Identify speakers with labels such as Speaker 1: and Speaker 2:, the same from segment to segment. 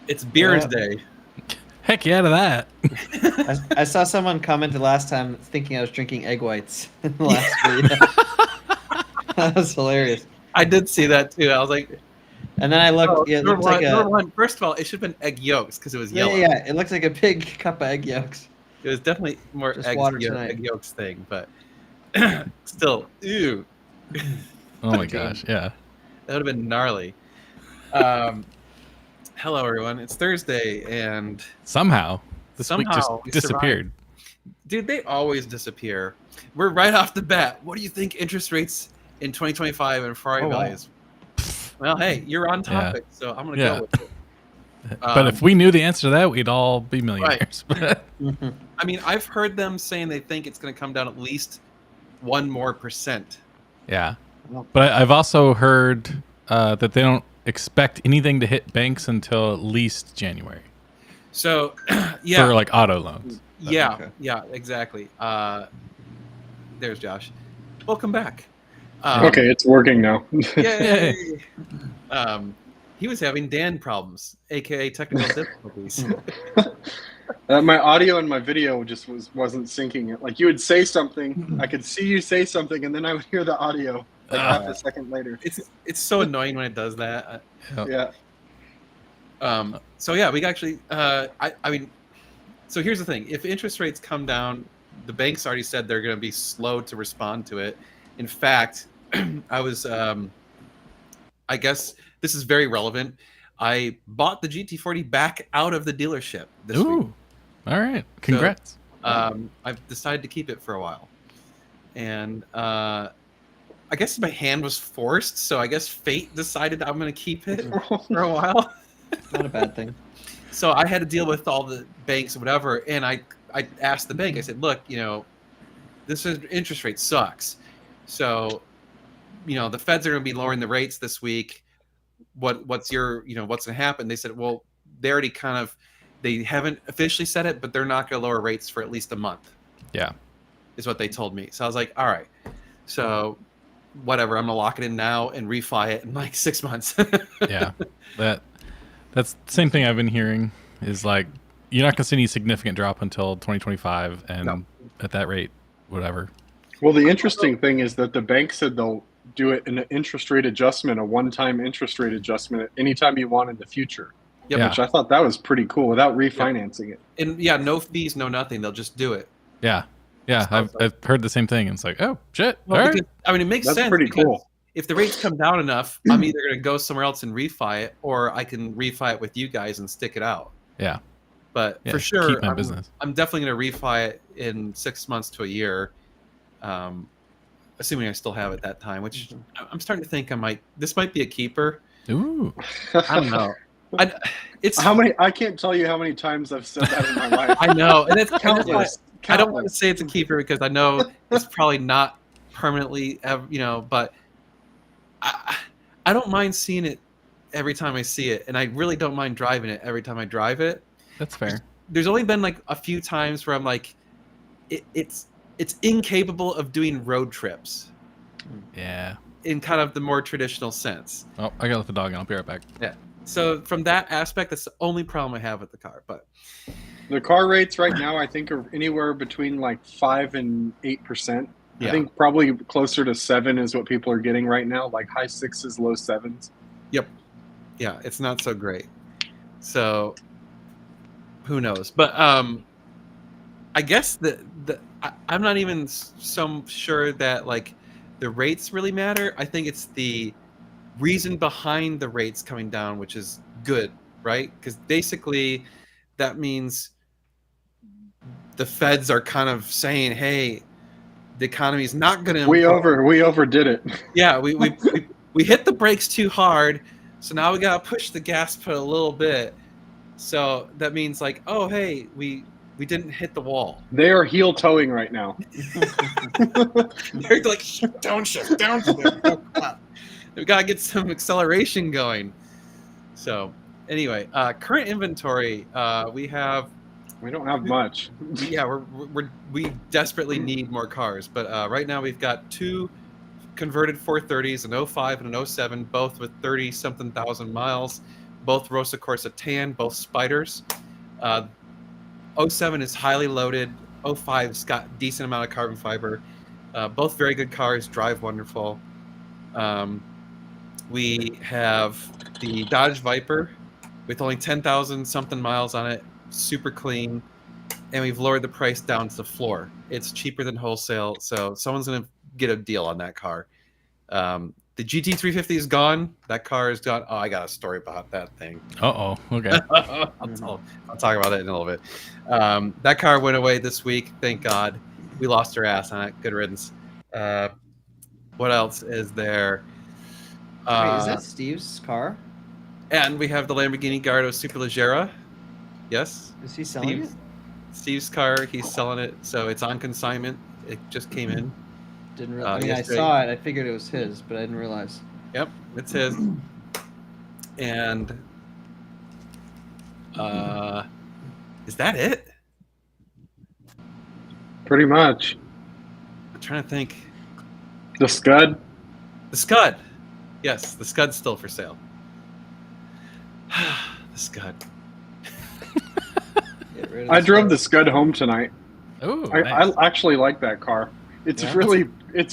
Speaker 1: It's Beers Day.
Speaker 2: Heck yeah to that.
Speaker 3: I saw someone commented last time thinking I was drinking egg whites in the last video. That was hilarious.
Speaker 1: I did see that too. I was like,
Speaker 3: and then I looked. Yeah, it looked like
Speaker 1: First of all, it should have been egg yolks because it was yellow.
Speaker 3: Yeah, it looks like a big cup of egg yolks.
Speaker 1: It was definitely more egg yolks thing, but still, ew.
Speaker 2: Oh my gosh, yeah.
Speaker 1: That would have been gnarly. Hello, everyone. It's Thursday, and
Speaker 2: somehow this week just disappeared.
Speaker 1: Dude, they always disappear. We're right off the bat. What do you think interest rates in 2025 and Ferrari values? Well, hey, you're on topic, so I'm going to go with it.
Speaker 2: But if we knew the answer to that, we'd all be millionaires.
Speaker 1: Right. I mean, I've heard them saying they think it's going to come down at least 1% more.
Speaker 2: Yeah. But I've also heard that they don't expect anything to hit banks until at least January.
Speaker 1: So, yeah.
Speaker 2: For like auto loans.
Speaker 1: Yeah, exactly. There's Josh. Welcome back.
Speaker 4: Okay, it's working now.
Speaker 1: Yay! He was having Dan problems, aka technical difficulties.
Speaker 4: My audio and my video just wasn't syncing it. Like you would say something, I could see you say something, and then I would hear the audio like half a second later.
Speaker 1: It's so annoying when it does that.
Speaker 4: Yeah.
Speaker 1: So yeah, we actually. I mean, so here's the thing: if interest rates come down, the banks already said they're going to be slow to respond to it. In fact, I was. I guess this is very relevant. I bought the GT40 back out of the dealership this week.
Speaker 2: All right. Congrats.
Speaker 1: So, I've decided to keep it for a while. And I guess my hand was forced, so I guess fate decided I'm going to keep it for a while.
Speaker 3: Not a bad thing.
Speaker 1: So I had to deal with all the banks or whatever, and I asked the bank, I said, look, this interest rate sucks. So, the feds are going to be lowering the rates this week. What's what's going to happen? They said, well, they haven't officially said it, but they're not going to lower rates for at least a month.
Speaker 2: Yeah.
Speaker 1: Is what they told me. So I was like, all right. So whatever, I'm going to lock it in now and refi it in like 6 months.
Speaker 2: Yeah. That's the same thing I've been hearing is like, you're not going to see any significant drop until 2025. And at that rate, whatever.
Speaker 4: Well, the interesting thing is that the bank said they'll do it in an interest rate adjustment, a one-time interest rate adjustment at any time you want in the future.
Speaker 1: Yep.
Speaker 4: Which I thought that was pretty cool without refinancing it.
Speaker 1: And no fees, no nothing. They'll just do it.
Speaker 2: Yeah. Yeah. I've heard the same thing. It's like, oh shit.
Speaker 1: Well,
Speaker 2: all right.
Speaker 1: I mean, it makes sense.
Speaker 4: That's pretty cool.
Speaker 1: If the rates come down enough, I'm either going to go somewhere else and refi it, or I can refi it with you guys and stick it out.
Speaker 2: Yeah.
Speaker 1: But for sure,
Speaker 2: keep my business.
Speaker 1: I'm definitely going to refi it in 6 months to a year. Assuming I still have it that time, which I'm starting to think this might be a keeper.
Speaker 2: Ooh.
Speaker 1: I don't know.
Speaker 4: I can't tell you how many times I've said that in my life.
Speaker 1: I know, and it's
Speaker 4: countless.
Speaker 1: I don't want to say it's a keeper because I know it's probably not permanently, but I don't mind seeing it every time I see it, and I really don't mind driving it every time I drive it.
Speaker 2: That's fair.
Speaker 1: There's only been like a few times where I'm like, it's incapable of doing road trips.
Speaker 2: Yeah.
Speaker 1: In kind of the more traditional sense.
Speaker 2: Oh, I gotta let the dog in. I'll be right back.
Speaker 1: Yeah. So from that aspect, that's the only problem I have with the car. But
Speaker 4: the car rates right now, I think, are anywhere between like 5 and 8%.
Speaker 1: Yeah.
Speaker 4: I think probably closer to 7 is what people are getting right now, like high 6s, low 7s.
Speaker 1: Yep. Yeah, it's not so great. So who knows? But I guess I'm not even so sure that like the rates really matter. I think it's the reason behind the rates coming down, which is good, right? Because basically that means the feds are kind of saying, hey, the economy is not going to
Speaker 4: we overdid it.
Speaker 1: Yeah, we hit the brakes too hard, so now we got to push the gas pedal a little bit. So that means like, oh, hey, we didn't hit the wall.
Speaker 4: They are heel towing right now.
Speaker 1: They're like, shut down. We got to get some acceleration going. So anyway, current inventory, we
Speaker 4: don't have much.
Speaker 1: Yeah, we desperately need more cars. But right now we've got 2 converted 430s, an 05 and an 07, both with 30-something thousand miles. both Rosa Corsa tan, both Spiders. 07 is highly loaded. 05's got decent amount of carbon fiber. Both very good cars, drive wonderful. We have the Dodge Viper with only 10,000 something miles on it, super clean, and we've lowered the price down to the floor. It's cheaper than wholesale, so someone's gonna get a deal on that car. The GT350 is gone. That car is gone. Oh, I got a story about that thing.
Speaker 2: Okay.
Speaker 1: I'll talk about it in a little bit. That car went away this week. Thank God. We lost our ass on it. Good riddance. What else is there?
Speaker 3: Wait, is that Steve's car?
Speaker 1: And we have the Lamborghini Gallardo Superleggera. Yes.
Speaker 3: Is he selling it?
Speaker 1: Steve's car. He's selling it. So it's on consignment. It just came in.
Speaker 3: Didn't really. I mean, I saw it. I figured it was his, but I didn't realize.
Speaker 1: Yep, it's his. And is that it?
Speaker 4: Pretty much.
Speaker 1: I'm trying to think.
Speaker 4: The Scud.
Speaker 1: The Scud. Yes, the Scud's still for sale. The Scud.
Speaker 4: I drove the Scud home tonight.
Speaker 2: Oh,
Speaker 4: I
Speaker 2: nice.
Speaker 4: actually like that car. It's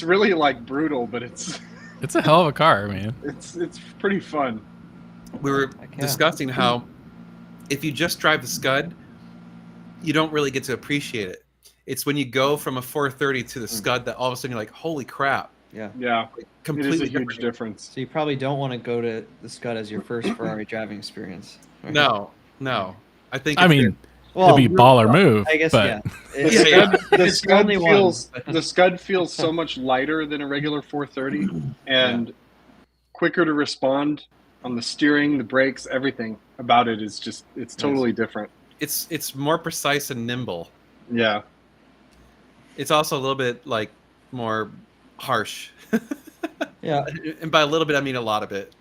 Speaker 4: really like brutal, but
Speaker 2: It's a hell of a car, man.
Speaker 4: it's pretty fun.
Speaker 1: We were discussing how if you just drive the Scud, you don't really get to appreciate it. It's when you go from a 430 to the Scud that all of a sudden you're like, holy crap.
Speaker 3: Yeah.
Speaker 4: Yeah,
Speaker 1: Like,
Speaker 4: it
Speaker 1: completely
Speaker 4: is a huge
Speaker 1: different.
Speaker 4: difference.
Speaker 3: So you probably don't want to go to the Scud as your first Ferrari driving experience. Right?
Speaker 1: No. I think.
Speaker 2: I mean,
Speaker 3: Well,
Speaker 2: it'd be baller move.
Speaker 3: I guess
Speaker 2: but
Speaker 3: yeah.
Speaker 4: The
Speaker 1: Yeah,
Speaker 4: Scud, the
Speaker 3: It's
Speaker 4: Scud
Speaker 3: only one.
Speaker 4: feels the Scud feels so much lighter than a regular 430 and quicker to respond on the steering, the brakes, everything about it is just it's totally different.
Speaker 1: It's more precise and nimble.
Speaker 4: Yeah.
Speaker 1: It's also a little bit like more harsh.
Speaker 3: Yeah.
Speaker 1: And by a little bit, I mean a lot of it.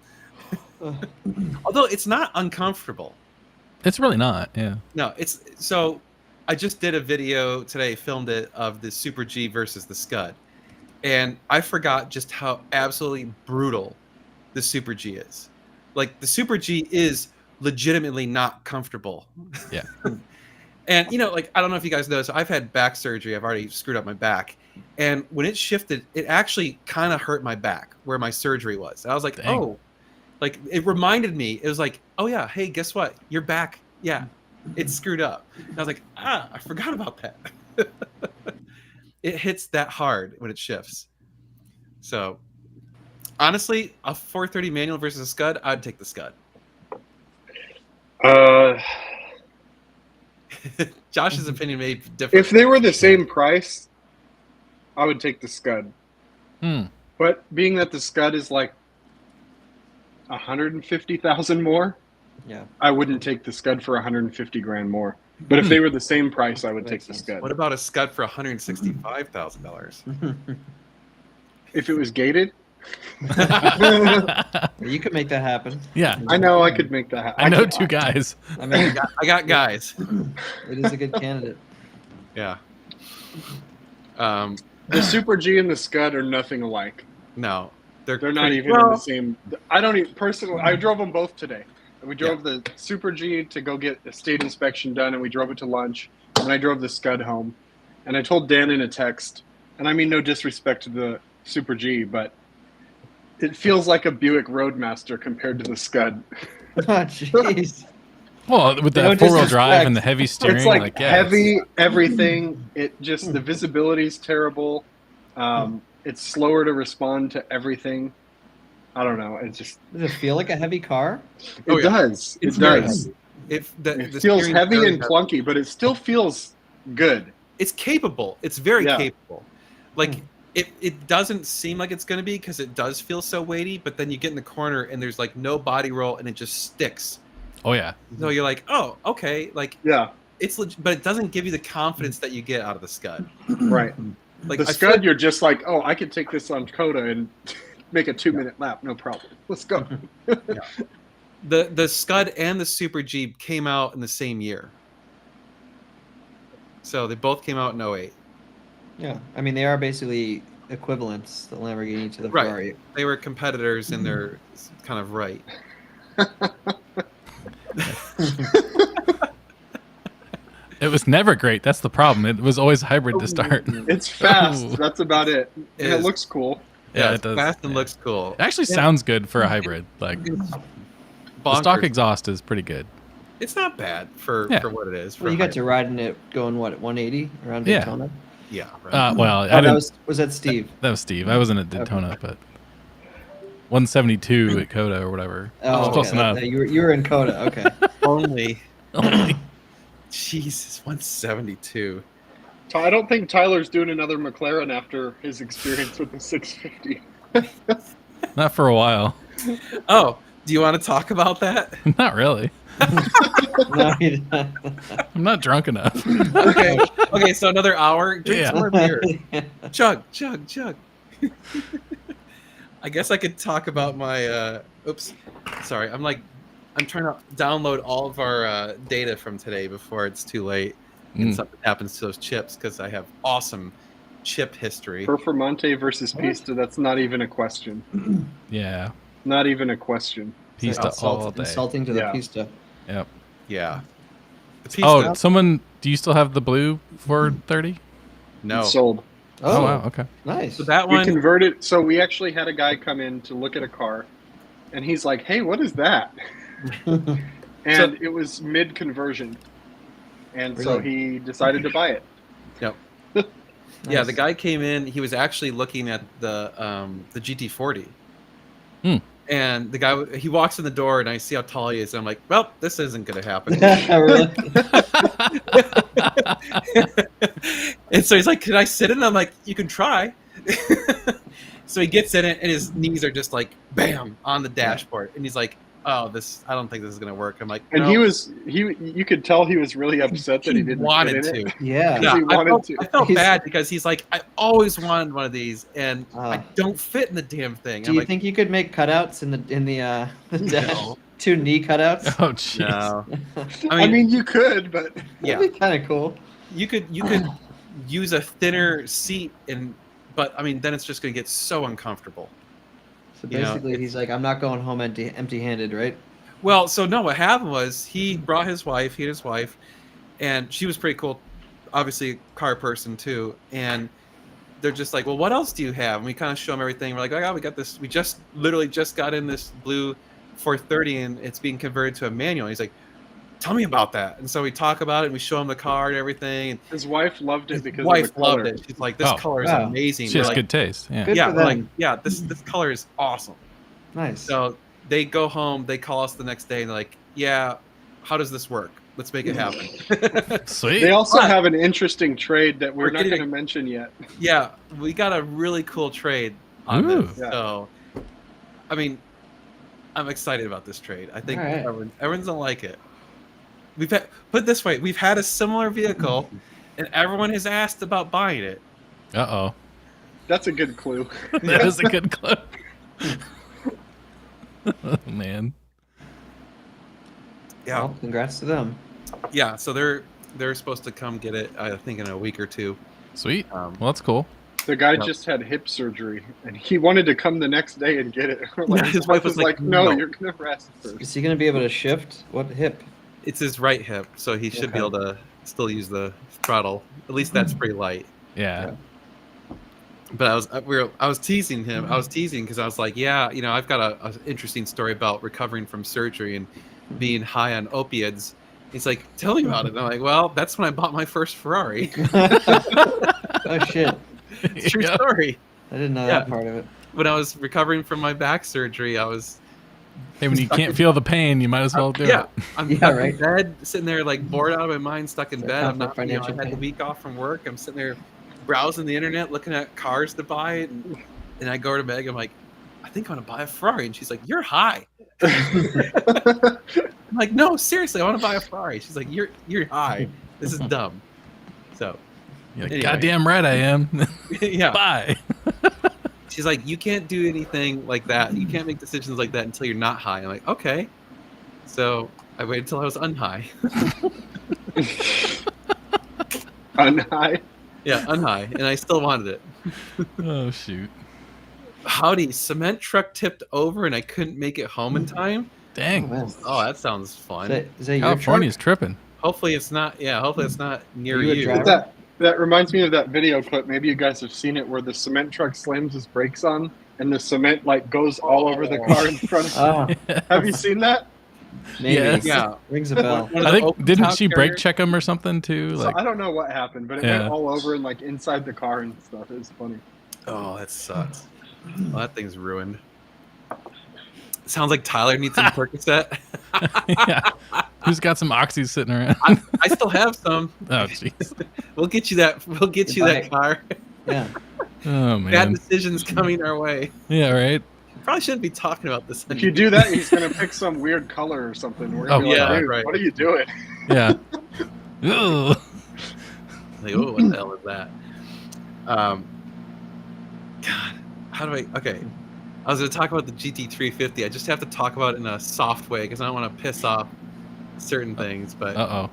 Speaker 1: Although it's not uncomfortable.
Speaker 2: It's really not. Yeah.
Speaker 1: No, it's so. I just did a video today, filmed it, of the Super G versus the Scud, and I forgot just how absolutely brutal the Super G is. Like the Super G is legitimately not comfortable.
Speaker 2: Yeah.
Speaker 1: And like I don't know if you guys know, so I've had back surgery. I've already screwed up my back, and when it shifted, it actually kind of hurt my back where my surgery was. And I was like,
Speaker 2: Dang.
Speaker 1: oh, like it reminded me. It was like, oh yeah, hey, guess what? Your back, yeah, it's screwed up. And I was like, I forgot about that. It hits that hard when it shifts. So honestly, a 430 manual versus a Scud, I'd take the Scud. Josh's opinion may be different.
Speaker 4: If they were the same price, I would take the Scud. But being that the Scud is like 150,000 more,
Speaker 3: Yeah.
Speaker 4: I wouldn't take the Scud for 150 grand more. But if they were the same price, I would take the Scud.
Speaker 1: What about a Scud for $165,000?
Speaker 4: If it was gated,
Speaker 3: You could make that happen.
Speaker 2: Yeah.
Speaker 4: I know I could make that happen.
Speaker 2: I know two guys.
Speaker 3: I mean,
Speaker 1: I got guys.
Speaker 3: it is a good candidate.
Speaker 1: Yeah.
Speaker 4: The Super G and the Scud are nothing alike.
Speaker 1: No,
Speaker 4: They're not even in the same. I don't even personally. I drove them both today. We drove the Super G to go get a state inspection done, and we drove it to lunch. And I drove the Scud home. And I told Dan in a text, and I mean no disrespect to the Super G, but it feels like a Buick Roadmaster compared to the Scud.
Speaker 3: Oh, jeez.
Speaker 2: Well, with
Speaker 3: No
Speaker 2: the four-wheel
Speaker 3: disrespect.
Speaker 2: drive and the heavy steering,
Speaker 4: It's like
Speaker 2: yeah,
Speaker 4: heavy, everything. It just the visibility is terrible. It's slower to respond to everything. I don't know. It's just
Speaker 3: Does it feel like a heavy car?
Speaker 4: it does.
Speaker 1: It's
Speaker 4: It
Speaker 1: very
Speaker 4: does.
Speaker 1: It
Speaker 4: It feels heavy and clunky, but it still feels good.
Speaker 1: It's capable. It's very
Speaker 4: Yeah.
Speaker 1: capable. Like it doesn't seem like it's going to be because it does feel so weighty, but then you get in the corner and there's like no body roll and it just sticks.
Speaker 2: Oh yeah.
Speaker 1: So you're like, oh, okay, like
Speaker 4: Yeah,
Speaker 1: it's but it doesn't give you the confidence that you get out of the Scud.
Speaker 4: right.
Speaker 1: Like
Speaker 4: The
Speaker 1: I
Speaker 4: Scud,
Speaker 1: feel-
Speaker 4: you're just like, oh, I could take this on Coda and make a 2-minute lap, no problem. Let's go.
Speaker 1: the Scud and the Super G came out in the same year. So they both came out in 08.
Speaker 3: Yeah. I mean, they are basically equivalents, the Lamborghini to the
Speaker 1: Right.
Speaker 3: Ferrari.
Speaker 1: They were competitors in their kind of right.
Speaker 2: It was never great. That's the problem. It was always hybrid to start.
Speaker 4: It's fast.
Speaker 2: Ooh.
Speaker 4: That's about it. And it
Speaker 1: is.
Speaker 4: looks cool.
Speaker 2: Yeah,
Speaker 1: it's
Speaker 2: it does.
Speaker 1: fast and
Speaker 2: Yeah.
Speaker 1: looks cool.
Speaker 2: It actually sounds good for a hybrid. Like the stock
Speaker 1: Bonkers.
Speaker 2: exhaust is pretty good.
Speaker 1: It's not bad for what it is.
Speaker 3: Well, you got to ride in it going what, 180 around
Speaker 2: Yeah.
Speaker 3: Daytona?
Speaker 1: Yeah. Right.
Speaker 2: Well, I
Speaker 3: Oh,
Speaker 2: didn't.
Speaker 3: was that Steve?
Speaker 2: That was Steve. I wasn't at Daytona, but 172 at Coda or whatever.
Speaker 3: Oh,
Speaker 2: close
Speaker 3: okay.
Speaker 2: enough.
Speaker 3: You were in Coda. Okay.
Speaker 1: Only.
Speaker 2: Only.
Speaker 1: Jesus, 172.
Speaker 4: I don't think Tyler's doing another McLaren after his experience with the 650.
Speaker 2: Not for a while.
Speaker 1: Oh, do you want to talk about that?
Speaker 2: Not really.
Speaker 3: No, he didn't.
Speaker 2: I'm not drunk enough.
Speaker 1: Okay. Okay. So another hour. Drink
Speaker 2: Yeah.
Speaker 1: some more beer. Chug, chug, chug. I guess I could talk about my. Oops. Sorry. I'm trying to download all of our data from today before it's too late and something happens to those chips because I have awesome chip history.
Speaker 4: Performante versus Pista, that's not even a question.
Speaker 2: Yeah.
Speaker 4: Not even a question.
Speaker 2: Pista all day.
Speaker 3: Insulting to the
Speaker 4: Yeah.
Speaker 3: Pista.
Speaker 2: Yep.
Speaker 1: Yeah. The
Speaker 2: Oh,
Speaker 1: Pista-
Speaker 2: someone, do you still have the blue 430?
Speaker 1: no.
Speaker 4: It's sold.
Speaker 2: Oh, wow. Okay.
Speaker 3: Nice.
Speaker 1: So that
Speaker 4: We
Speaker 1: one.
Speaker 4: converted. So we actually had a guy come in to look at a car, and he's like, "Hey, what is that?" And it was mid-conversion, and so
Speaker 3: Really?
Speaker 4: he decided to buy it.
Speaker 1: Yep. Yeah,
Speaker 3: Nice.
Speaker 1: the guy came in. He was actually looking at the GT40.
Speaker 2: Hmm.
Speaker 1: And the guy, he walks in the door, and I see how tall he is. And I'm like, well, this isn't going to happen.
Speaker 3: Really?
Speaker 1: And so he's like, can I sit in it? I'm like, you can try. So he gets in it, and his knees are just like, bam, on the dashboard. And he's like, oh, I don't think this is going to work. I'm like,
Speaker 4: And
Speaker 1: no.
Speaker 4: you could tell he was really upset that he didn't
Speaker 1: wanted
Speaker 4: get in it.
Speaker 1: to.
Speaker 3: Yeah.
Speaker 1: Yeah,
Speaker 4: He wanted
Speaker 1: I felt
Speaker 3: He's-
Speaker 1: bad because he's like, I always wanted one of these, and I don't fit in the damn thing.
Speaker 3: Do
Speaker 1: I'm
Speaker 3: you
Speaker 1: like,
Speaker 3: think you could make cutouts in the dash?
Speaker 1: No.
Speaker 3: 2 knee cutouts?
Speaker 2: Oh, jeez.
Speaker 1: no.
Speaker 4: I mean, you could, but
Speaker 1: Yeah,
Speaker 3: That'd be kind of cool.
Speaker 1: you could use a thinner seat, but I mean, then it's just going to get so uncomfortable.
Speaker 3: So
Speaker 1: You know,
Speaker 3: basically, he's like, I'm not going home empty-handed, right?
Speaker 1: Well, so no, what happened was he brought his wife, and she was pretty cool, obviously a car person too, and they're just like, well, what else do you have? And we kind of show them everything. We're like, oh, we got this. We literally just got in this blue 430, and it's being converted to a manual. And he's like, tell me about that. And so we talk about it, and we show him the car and everything. And
Speaker 4: his wife loved it
Speaker 1: his
Speaker 4: because
Speaker 1: wife
Speaker 4: of the color.
Speaker 1: loved it. She's like, this
Speaker 2: Oh,
Speaker 1: color is
Speaker 3: wow.
Speaker 1: amazing.
Speaker 2: She
Speaker 1: We're
Speaker 2: has
Speaker 1: like,
Speaker 2: good taste. Yeah.
Speaker 3: Good
Speaker 1: yeah,
Speaker 3: for
Speaker 1: we're like,
Speaker 3: them.
Speaker 1: yeah, this color is awesome.
Speaker 3: Nice.
Speaker 1: So they go home, they call us the next day, and they're like, yeah, how does this work? Let's make it happen.
Speaker 2: Sweet.
Speaker 4: They also
Speaker 1: But-
Speaker 4: have an interesting trade that we're
Speaker 1: We're
Speaker 4: not
Speaker 1: getting
Speaker 4: going to mention yet.
Speaker 1: Yeah, we got a really cool trade on
Speaker 2: Ooh.
Speaker 1: this.
Speaker 4: Yeah.
Speaker 1: So, I mean, I'm excited about this trade. I think
Speaker 3: All right.
Speaker 1: everyone's gonna like it. Put it this way: we've had a similar vehicle, and everyone has asked about buying it.
Speaker 2: Uh-oh.
Speaker 4: That's a good clue.
Speaker 2: That is a good clue. Oh, man.
Speaker 1: Yeah,
Speaker 3: Well, congrats to them.
Speaker 1: yeah. So they're supposed to come get it. I think in a week or two.
Speaker 2: Sweet.
Speaker 1: Um,
Speaker 2: Well, that's cool.
Speaker 4: The guy
Speaker 1: Yep.
Speaker 4: just had hip surgery, and he wanted to come the next day and get it. Like,
Speaker 1: His wife was like,
Speaker 4: "No,
Speaker 1: "No."
Speaker 4: you're going to rest first."
Speaker 3: Is he going to be able to shift? What hip?
Speaker 1: It's his right hip, so he should be
Speaker 3: Okay.
Speaker 1: able to still use the throttle. At least that's pretty light.
Speaker 2: Yeah.
Speaker 1: But I was teasing him. I was teasing because I was like, yeah, I've got a interesting story about recovering from surgery and being high on opiates. He's like, tell me about it. And I'm like, well, that's when I bought my first Ferrari.
Speaker 3: Oh, shit.
Speaker 1: It's a true
Speaker 2: Yeah.
Speaker 1: story.
Speaker 3: I didn't know
Speaker 1: Yeah.
Speaker 3: that part of it.
Speaker 1: When I was recovering from my back surgery, I was
Speaker 2: Hey, when you can't feel the pain, you might as well do
Speaker 1: yeah,
Speaker 2: it.
Speaker 1: I'm
Speaker 3: Yeah,
Speaker 1: stuck
Speaker 3: right.
Speaker 1: in bed, sitting there like bored out of my mind, stuck in
Speaker 3: So
Speaker 1: bed. I'm
Speaker 3: not
Speaker 1: not,
Speaker 3: for
Speaker 1: I
Speaker 3: financial
Speaker 1: had the
Speaker 3: pain.
Speaker 1: week off from work. I'm sitting there browsing the internet, looking at cars to buy, and I go to Meg. I'm like, I think I'm gonna buy a Ferrari, and she's like, you're high. I'm like, no, seriously, I want to buy a Ferrari. She's like, you're high. This is dumb. So
Speaker 2: You're like,
Speaker 1: Anyway.
Speaker 2: goddamn right I am.
Speaker 1: yeah,
Speaker 2: Bye.
Speaker 1: she's like, you can't do anything like that. You can't make decisions like that until you're not high. I'm like, okay. So I waited until I was unhigh.
Speaker 4: Unhigh.
Speaker 1: Yeah, unhigh, and I still wanted it.
Speaker 2: Oh, shoot.
Speaker 1: Howdy, cement truck tipped over and I couldn't make it home in time.
Speaker 2: Dang.
Speaker 3: Oh, man.
Speaker 1: Oh, that sounds fun.
Speaker 3: Is that your
Speaker 2: California's
Speaker 3: truck?
Speaker 2: tripping.
Speaker 1: Hopefully it's not. Yeah, hopefully it's not near
Speaker 3: Are you a
Speaker 1: you.
Speaker 3: driver?
Speaker 4: That reminds me of that video clip. Maybe you guys have seen it, where the cement truck slams his brakes on, and the cement like goes all over the car in front of.
Speaker 3: Oh,
Speaker 4: Have you seen that?
Speaker 3: maybe.
Speaker 2: Yes.
Speaker 1: Yeah.
Speaker 3: Rings a bell.
Speaker 1: One of
Speaker 2: I
Speaker 1: the
Speaker 2: think
Speaker 1: open
Speaker 2: didn't
Speaker 1: top
Speaker 2: she brake
Speaker 1: carriers?
Speaker 2: check him or something too?
Speaker 4: So
Speaker 2: Like
Speaker 4: I don't know what happened, but it
Speaker 2: Yeah.
Speaker 4: went all over and like inside the car and stuff. It was funny.
Speaker 1: Oh, that sucks. Well, that thing's ruined. Sounds like Tyler needs some Percocet.
Speaker 2: yeah. Who's got some oxys sitting around?
Speaker 1: I still have some.
Speaker 2: Oh jeez.
Speaker 1: We'll get you that. We'll get you
Speaker 3: buy
Speaker 1: that
Speaker 3: it.
Speaker 1: car.
Speaker 3: Yeah.
Speaker 2: Oh
Speaker 1: Bad
Speaker 2: man.
Speaker 1: decisions coming our way.
Speaker 2: Yeah, right.
Speaker 1: Probably shouldn't be talking about this.
Speaker 4: If you do that, he's gonna pick some weird color or something. We're gonna be
Speaker 1: yeah,
Speaker 4: like, dude,
Speaker 1: right.
Speaker 4: what are you doing?
Speaker 2: Yeah. Ugh.
Speaker 1: Like, oh, what the hell is that? God, how do I? Okay, I was going to talk about the GT350. I just have to talk about it in a soft way because I don't want to piss off certain things. But
Speaker 2: Uh-oh.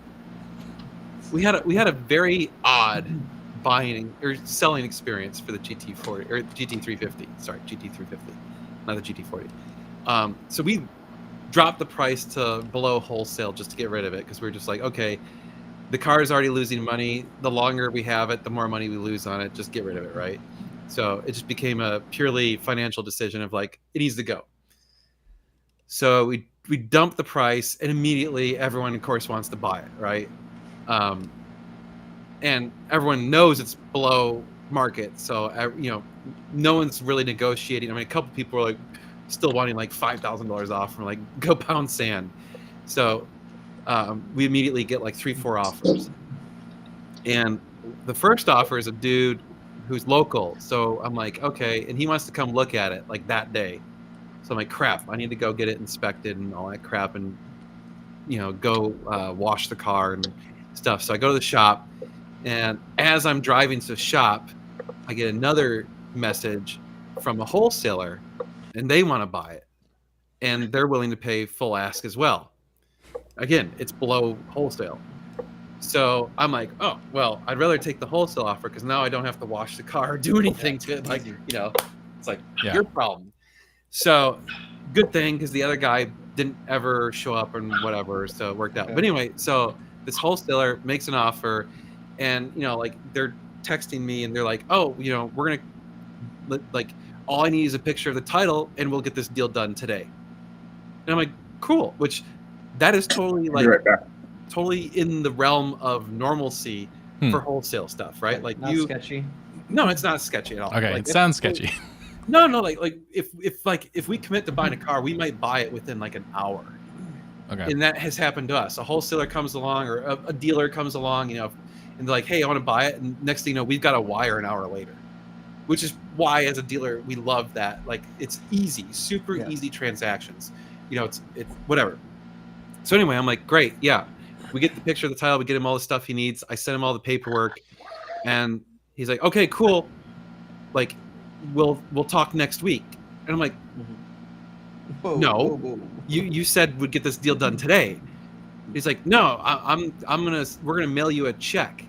Speaker 1: we had a very odd buying or selling experience for the GT40 or GT350. Sorry, GT350, not the GT40. So we dropped the price to below wholesale just to get rid of it because we were just like, okay, the car is already losing money. The longer we have it, the more money we lose on it. Just get rid of it, right? So it just became a purely financial decision of like, it needs to go. So we dumped the price, and immediately everyone, of course, wants to buy it, right? And everyone knows it's below market, so no one's really negotiating. I mean, a couple people were like still wanting like $5,000 off from like go pound sand. So we immediately get like 3-4 offers, and the first offer is a dude who's local. So I'm like, okay, and he wants to come look at it like that day. So I'm like, crap, I need to go get it inspected and all that crap, and go wash the car and stuff. So I go to the shop, and as I'm driving to the shop, I get another message from a wholesaler, and they want to buy it, and they're willing to pay full ask as well. Again, it's below wholesale. So I'm like, oh, well, I'd rather take the wholesale offer because now I don't have to wash the car or do anything to it. Like, it's like your problem. So good thing, because the other guy didn't ever show up and whatever, so it worked out. But anyway, so this wholesaler makes an offer, and like they're texting me and they're like, oh, we're gonna like, all I need is a picture of the title and we'll get this deal done today. And I'm like, cool, which that is totally like totally in the realm of normalcy for wholesale stuff, right? Like
Speaker 3: Not sketchy.
Speaker 1: No, it's not sketchy at all.
Speaker 2: Okay,
Speaker 1: like,
Speaker 2: it sounds sketchy.
Speaker 1: No, like if we commit to buying a car, we might buy it within like an hour.
Speaker 2: Okay.
Speaker 1: And that has happened to us. A wholesaler comes along, or a dealer comes along, and they're like, hey, I want to buy it. And next thing you know, we've got a wire an hour later, which is why as a dealer, we love that. Like, it's easy, super easy transactions. It's whatever. So anyway, I'm like, great. Yeah. We get the picture of the title. We get him all the stuff he needs. I send him all the paperwork, and he's like, okay, cool. Like, we'll talk next week. And I'm like, no, you said we'd get this deal done today. He's like, no, we're gonna mail you a check.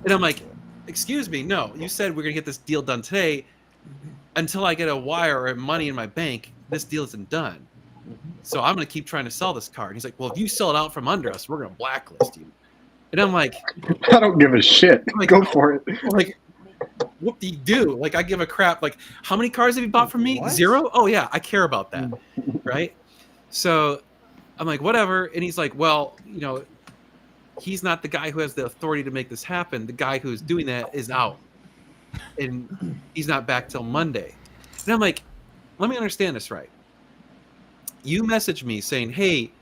Speaker 1: And I'm like, excuse me, no, you said we're gonna get this deal done today. Until I get a wire or money in my bank, this deal isn't done. So I'm gonna keep trying to sell this car. And he's like, well, if you sell it out from under us, we're gonna blacklist you. And I'm like,
Speaker 4: I don't give a shit.
Speaker 1: like,
Speaker 4: Go for it.
Speaker 1: Like, what do you do? Like, I give a crap. Like, how many cars have you bought from me?
Speaker 3: What?
Speaker 1: 0? Oh yeah, I care about that. Right? So I'm like, whatever. And he's like, well, he's not the guy who has the authority to make this happen. The guy who's doing that is out, and he's not back till Monday. And I'm like, let me understand this right. You messaged me saying, hey,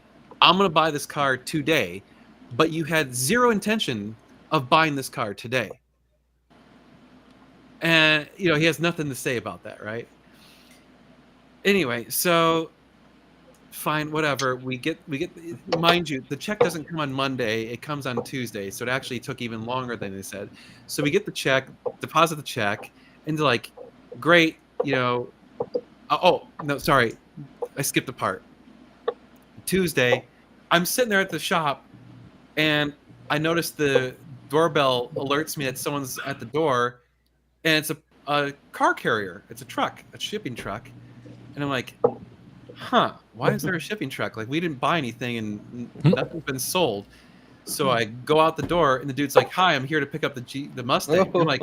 Speaker 1: I'm going to buy this car today, but you had zero intention of buying this car today. And, he has nothing to say about that, right? Anyway, so fine, whatever. We get, mind you, the check doesn't come on Monday. It comes on Tuesday. So it actually took even longer than they said. So we get the check, deposit the check, and they're like, great, oh, no, sorry. I skipped a part. Tuesday, I'm sitting there at the shop, and I noticed the doorbell alerts me that someone's at the door, and it's a car carrier. It's a truck, a shipping truck. And I'm like, huh, why is there a shipping truck? Like, we didn't buy anything and nothing's been sold. So I go out the door and the dude's like, hi, I'm here to pick up the Mustang. I'm like,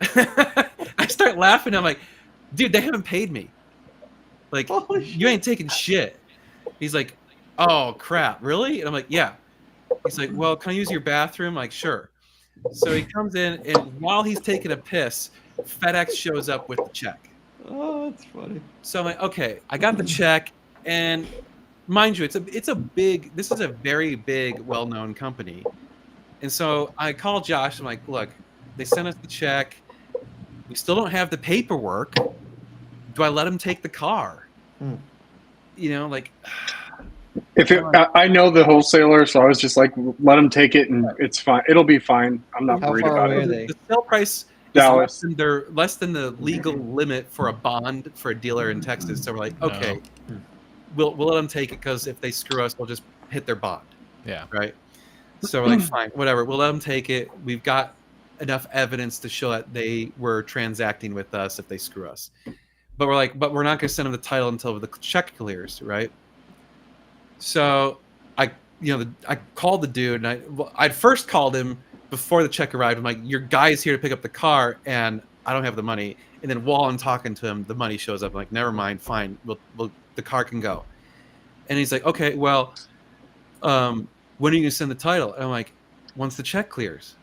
Speaker 1: I start laughing. I'm like, dude, they haven't paid me. Like, you ain't taking shit. He's like, oh crap, really? And I'm like, yeah. He's like, well, can I use your bathroom? I'm like, sure. So he comes in, and while he's taking a piss, FedEx shows up with the check.
Speaker 3: Oh, that's funny.
Speaker 1: So I'm like, okay, I got the check, and mind you, this is a very big, well-known company. And so I called Josh. I'm like, look, they sent us the check. We still don't have the paperwork. Do I let him take the car? You know, like.
Speaker 4: I know the wholesaler, so I was just like, let him take it, and it's fine. It'll be fine. I'm not
Speaker 3: How
Speaker 4: worried
Speaker 3: far
Speaker 4: about
Speaker 3: away
Speaker 4: it.
Speaker 3: are they?
Speaker 1: The sale price
Speaker 4: Dallas.
Speaker 1: is less than the legal limit for a bond for a dealer in Texas. So we're like, okay, we'll let them take it, because if they screw us, we'll just hit their bond.
Speaker 2: Yeah.
Speaker 1: Right. So we're like, fine, whatever. We'll let them take it. We've got enough evidence to show that they were transacting with us if they screw us. But we're like, but we're not going to send them the title until the check clears, right? So I called the dude, and I'd first called him before the check arrived. I'm like, your guy's here to pick up the car, and I don't have the money. And then while I'm talking to him, the money shows up. I'm like, never mind, fine, the car can go. And he's like, okay, well, when are you gonna send the title? And I'm like, once the check clears.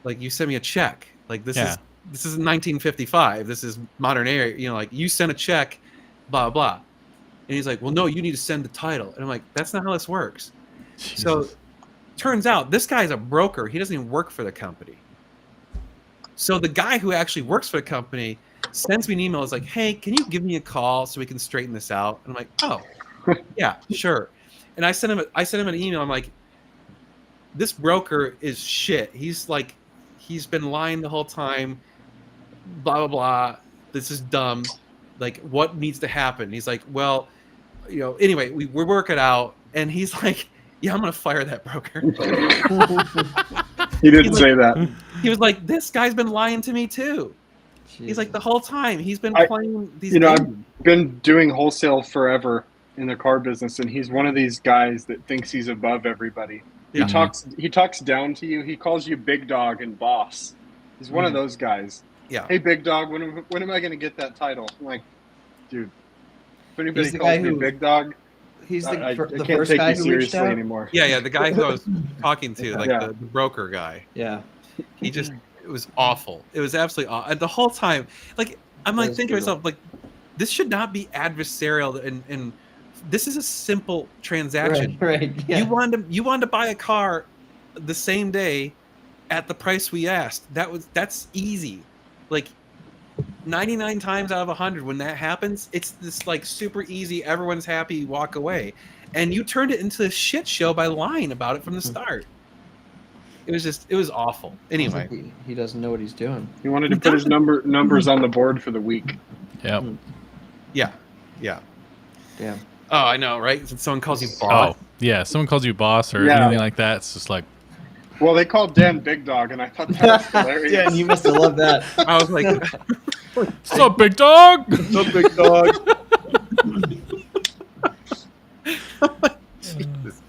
Speaker 1: Like, you send me a check. Like, this is 1955. This is modern era. You know, like, you send a check, blah blah. And he's like, well, no, you need to send the title. And I'm like, that's not how this works. Jesus. So turns out this guy's a broker. He doesn't even work for the company. So the guy who actually works for the company sends me an email. Is like, hey, can you give me a call so we can straighten this out? And I'm like, oh, yeah, sure. And I sent him an email. I'm like, this broker is shit. He's been lying the whole time. Blah, blah, blah. This is dumb. Like, what needs to happen? He's like, well, anyway, we're working out. And he's like, yeah, I'm going to fire that broker.
Speaker 4: He didn't say that.
Speaker 1: He was like, this guy's been lying to me too. Jesus. He's like, the whole time he's been playing these games.
Speaker 4: I've been doing wholesale forever in the car business, and he's one of these guys that thinks he's above everybody. Yeah. He talks down to you. He calls you big dog and boss. He's one of those guys.
Speaker 1: Yeah.
Speaker 4: Hey, big dog, when am I going to get that title? I'm like, dude, if anybody calls me big dog,
Speaker 3: he's
Speaker 4: I
Speaker 3: the
Speaker 4: can't
Speaker 3: first
Speaker 4: take
Speaker 3: guy
Speaker 4: you
Speaker 3: who
Speaker 4: seriously
Speaker 3: reached out?
Speaker 4: anymore.
Speaker 1: Yeah, the guy who I was talking to, like the broker guy.
Speaker 3: Yeah.
Speaker 1: It was awful. It was absolutely awful. And the whole time, like, I'm like thinking to myself, like, this should not be adversarial, and this is a simple transaction.
Speaker 3: Right. Yeah.
Speaker 1: You wanted to buy a car the same day at the price we asked. That's easy. Like, 99 times out of 100 when that happens, it's this like super easy, everyone's happy, you walk away. And you turned it into a shit show by lying about it from the start. It was awful. Anyway,
Speaker 3: he doesn't know what he's doing.
Speaker 4: He wanted to put his numbers on the board for the week.
Speaker 2: Yep.
Speaker 1: Yeah.
Speaker 3: Yeah.
Speaker 1: Oh, I know, right? Someone calls you boss.
Speaker 2: Oh, yeah. Someone calls you boss or anything like that. It's just like.
Speaker 4: Well, they called Dan Big Dog, and I thought that was hilarious.
Speaker 3: Dan, you must have loved that.
Speaker 1: I was like,
Speaker 2: "What's up, big dog?
Speaker 4: What's up, big dog?"
Speaker 1: Jesus.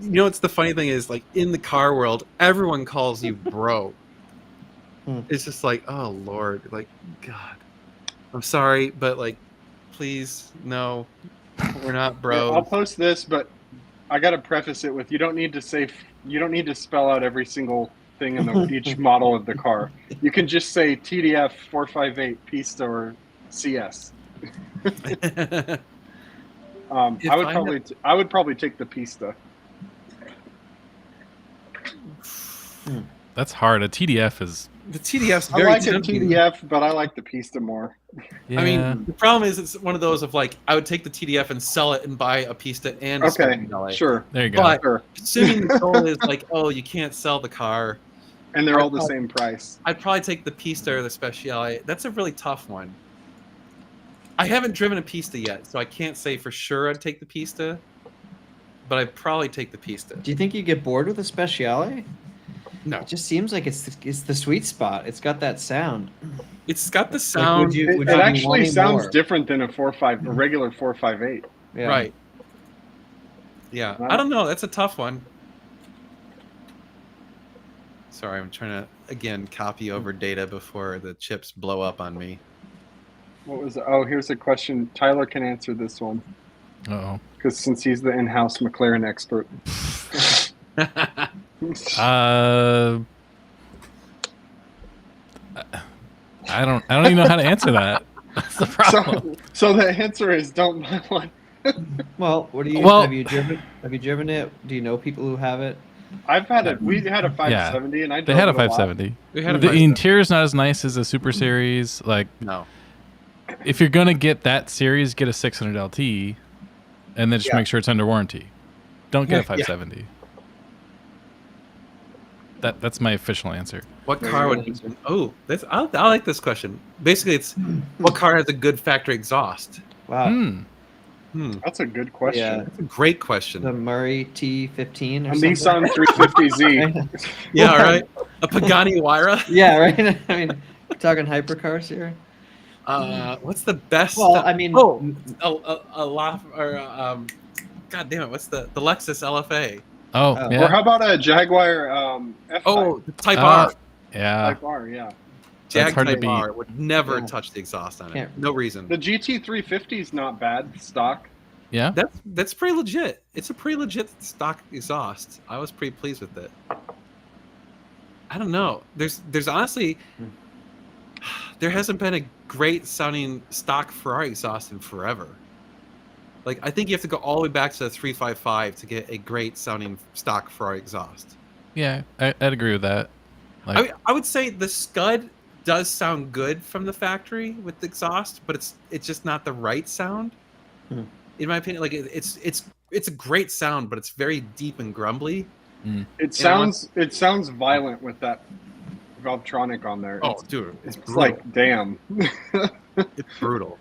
Speaker 1: It's the funny thing is, like, in the car world, everyone calls you bro. It's just like, oh Lord, like, God, I'm sorry, but like, please, no, we're not bros.
Speaker 4: I'll post this, but I got to preface it with you don't need to spell out every single thing in each model of the car. You can just say TDF 458 Pista or CS. I would probably take the Pista.
Speaker 2: That's hard. A TDF is.
Speaker 1: The TDF's
Speaker 4: I
Speaker 1: very
Speaker 4: like
Speaker 1: tempting.
Speaker 4: a TDF, but I like the Pista more.
Speaker 2: Yeah.
Speaker 1: I mean, the problem is it's one of those of like, I would take the TDF and sell it and buy a Pista and a Scuderia.
Speaker 4: Sure.
Speaker 2: There you go.
Speaker 1: But
Speaker 4: Sure.
Speaker 1: assuming the goal is like, oh, you can't sell the car,
Speaker 4: and they're all the same price.
Speaker 1: I'd probably take the Pista or the Speciale. That's a really tough one. I haven't driven a Pista yet, so I can't say for sure I'd take the Pista, but I'd probably take the Pista.
Speaker 3: Do you think you get bored with a Speciale?
Speaker 1: No,
Speaker 3: It just seems like it's the sweet spot. It's got that sound.
Speaker 1: it's got the
Speaker 3: Like,
Speaker 1: sound.
Speaker 3: would you
Speaker 4: It
Speaker 3: be
Speaker 4: actually
Speaker 3: wanting
Speaker 4: sounds
Speaker 3: more?
Speaker 4: different than a 4.5, a regular 4.58.
Speaker 3: Yeah.
Speaker 1: Right. Yeah, I don't know. That's a tough one. Sorry, I'm trying to again copy over data before the chips blow up on me.
Speaker 4: What was? Oh, here's a question. Tyler can answer this one
Speaker 2: Uh-oh.
Speaker 4: because since he's the in-house McLaren expert.
Speaker 2: I don't even know how to answer that. That's the problem.
Speaker 4: So the answer is don't buy one.
Speaker 3: Well, what do you
Speaker 2: Well-
Speaker 3: have you driven? Have you driven it? Do you know people who have it?
Speaker 4: I've had it. We had a 570, and I
Speaker 2: They
Speaker 4: drove
Speaker 2: had a
Speaker 4: it lot.
Speaker 2: 570.
Speaker 1: We had a
Speaker 2: The
Speaker 1: 570.
Speaker 2: interior's not as nice as a Super Series. Like,
Speaker 1: No.
Speaker 2: if you're gonna get that series, get a 600 LT, and then just
Speaker 1: Yeah.
Speaker 2: make sure it's under warranty. Don't get a
Speaker 1: Yeah.
Speaker 2: 570. That's my official answer.
Speaker 1: What
Speaker 3: Very
Speaker 1: car
Speaker 3: good
Speaker 1: would?
Speaker 3: answer.
Speaker 1: Oh, I like this question. Basically, it's what car has a good factory exhaust?
Speaker 3: Wow.
Speaker 4: That's a good question.
Speaker 3: Yeah.
Speaker 1: That's a great question.
Speaker 3: The Murray T15 or
Speaker 4: A
Speaker 3: something.
Speaker 4: Nissan 350Z.
Speaker 1: Yeah, right. A Pagani Huayra.
Speaker 3: Yeah, right. I mean, talking hypercars here.
Speaker 1: What's the best?
Speaker 3: Well, I mean,
Speaker 1: a lot or God damn it! What's the Lexus LFA?
Speaker 2: Oh,
Speaker 3: Oh.
Speaker 2: yeah.
Speaker 4: Or how about a Jaguar F5?
Speaker 1: Oh, the Type R.
Speaker 2: Yeah.
Speaker 4: Type R, yeah.
Speaker 1: Jag
Speaker 2: hard to
Speaker 1: Type
Speaker 2: beat.
Speaker 1: R would never
Speaker 3: Yeah.
Speaker 1: touch the exhaust on it.
Speaker 3: Can't-
Speaker 1: No reason.
Speaker 4: The GT350 is not bad stock.
Speaker 2: Yeah.
Speaker 1: That's pretty legit. It's a pretty legit stock exhaust. I was pretty pleased with it. I don't know. There's honestly there hasn't been a great sounding stock Ferrari exhaust in forever. Like I think you have to go all the way back to the 355 to get a great sounding stock Ferrari exhaust.
Speaker 2: Yeah. I'd agree with that. Like,
Speaker 1: I mean, I would say the Scud does sound good from the factory with the exhaust, but it's just not the right sound.
Speaker 3: Hmm.
Speaker 1: In my opinion, like it's a great sound, but it's very deep and grumbly.
Speaker 4: It sounds violent with that Valvetronic on there.
Speaker 1: Oh, dude, it's
Speaker 4: It's
Speaker 1: brutal.
Speaker 4: like, damn.
Speaker 1: It's brutal.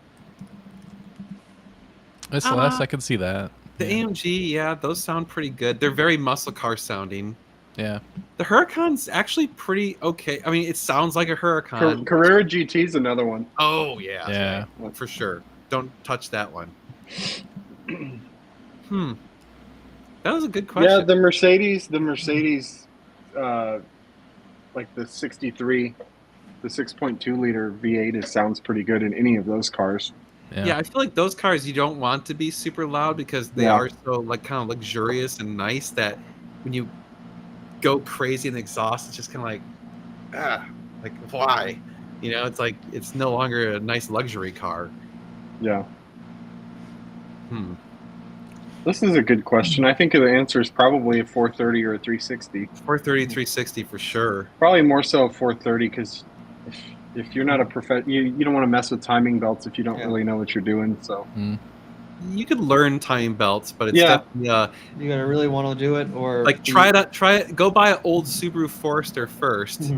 Speaker 2: SLS, I could see that.
Speaker 1: The
Speaker 2: Yeah.
Speaker 1: AMG, yeah, those sound pretty good. They're very muscle car sounding.
Speaker 2: Yeah.
Speaker 1: The Huracan's actually pretty okay. I mean, it sounds like a Huracan.
Speaker 4: Carrera GT's another one.
Speaker 1: Oh yeah,
Speaker 2: Yeah.
Speaker 1: for sure. Don't touch that one. That was a good question.
Speaker 4: Yeah, the Mercedes, like the 63, the 6.2 liter V8 sounds pretty good in any of those cars.
Speaker 1: Yeah, I feel like those cars you don't want to be super loud because they
Speaker 4: Yeah.
Speaker 1: are so like kind of luxurious and nice that when you go crazy in the exhaust, it's just kind of like why? You know, it's like it's no longer a nice luxury car.
Speaker 4: Yeah.
Speaker 1: Hmm.
Speaker 4: This is a good question. I think the answer is probably a 430 or a 360.
Speaker 1: 430, 360 for sure.
Speaker 4: Probably more so a 430 because if you're not a you don't want to mess with timing belts if you don't really know what you're doing. So
Speaker 1: You could learn timing belts, but it's
Speaker 4: Yeah.
Speaker 1: definitely
Speaker 3: You gotta really want to do it, or
Speaker 1: like try it. Go buy an old Subaru Forester first.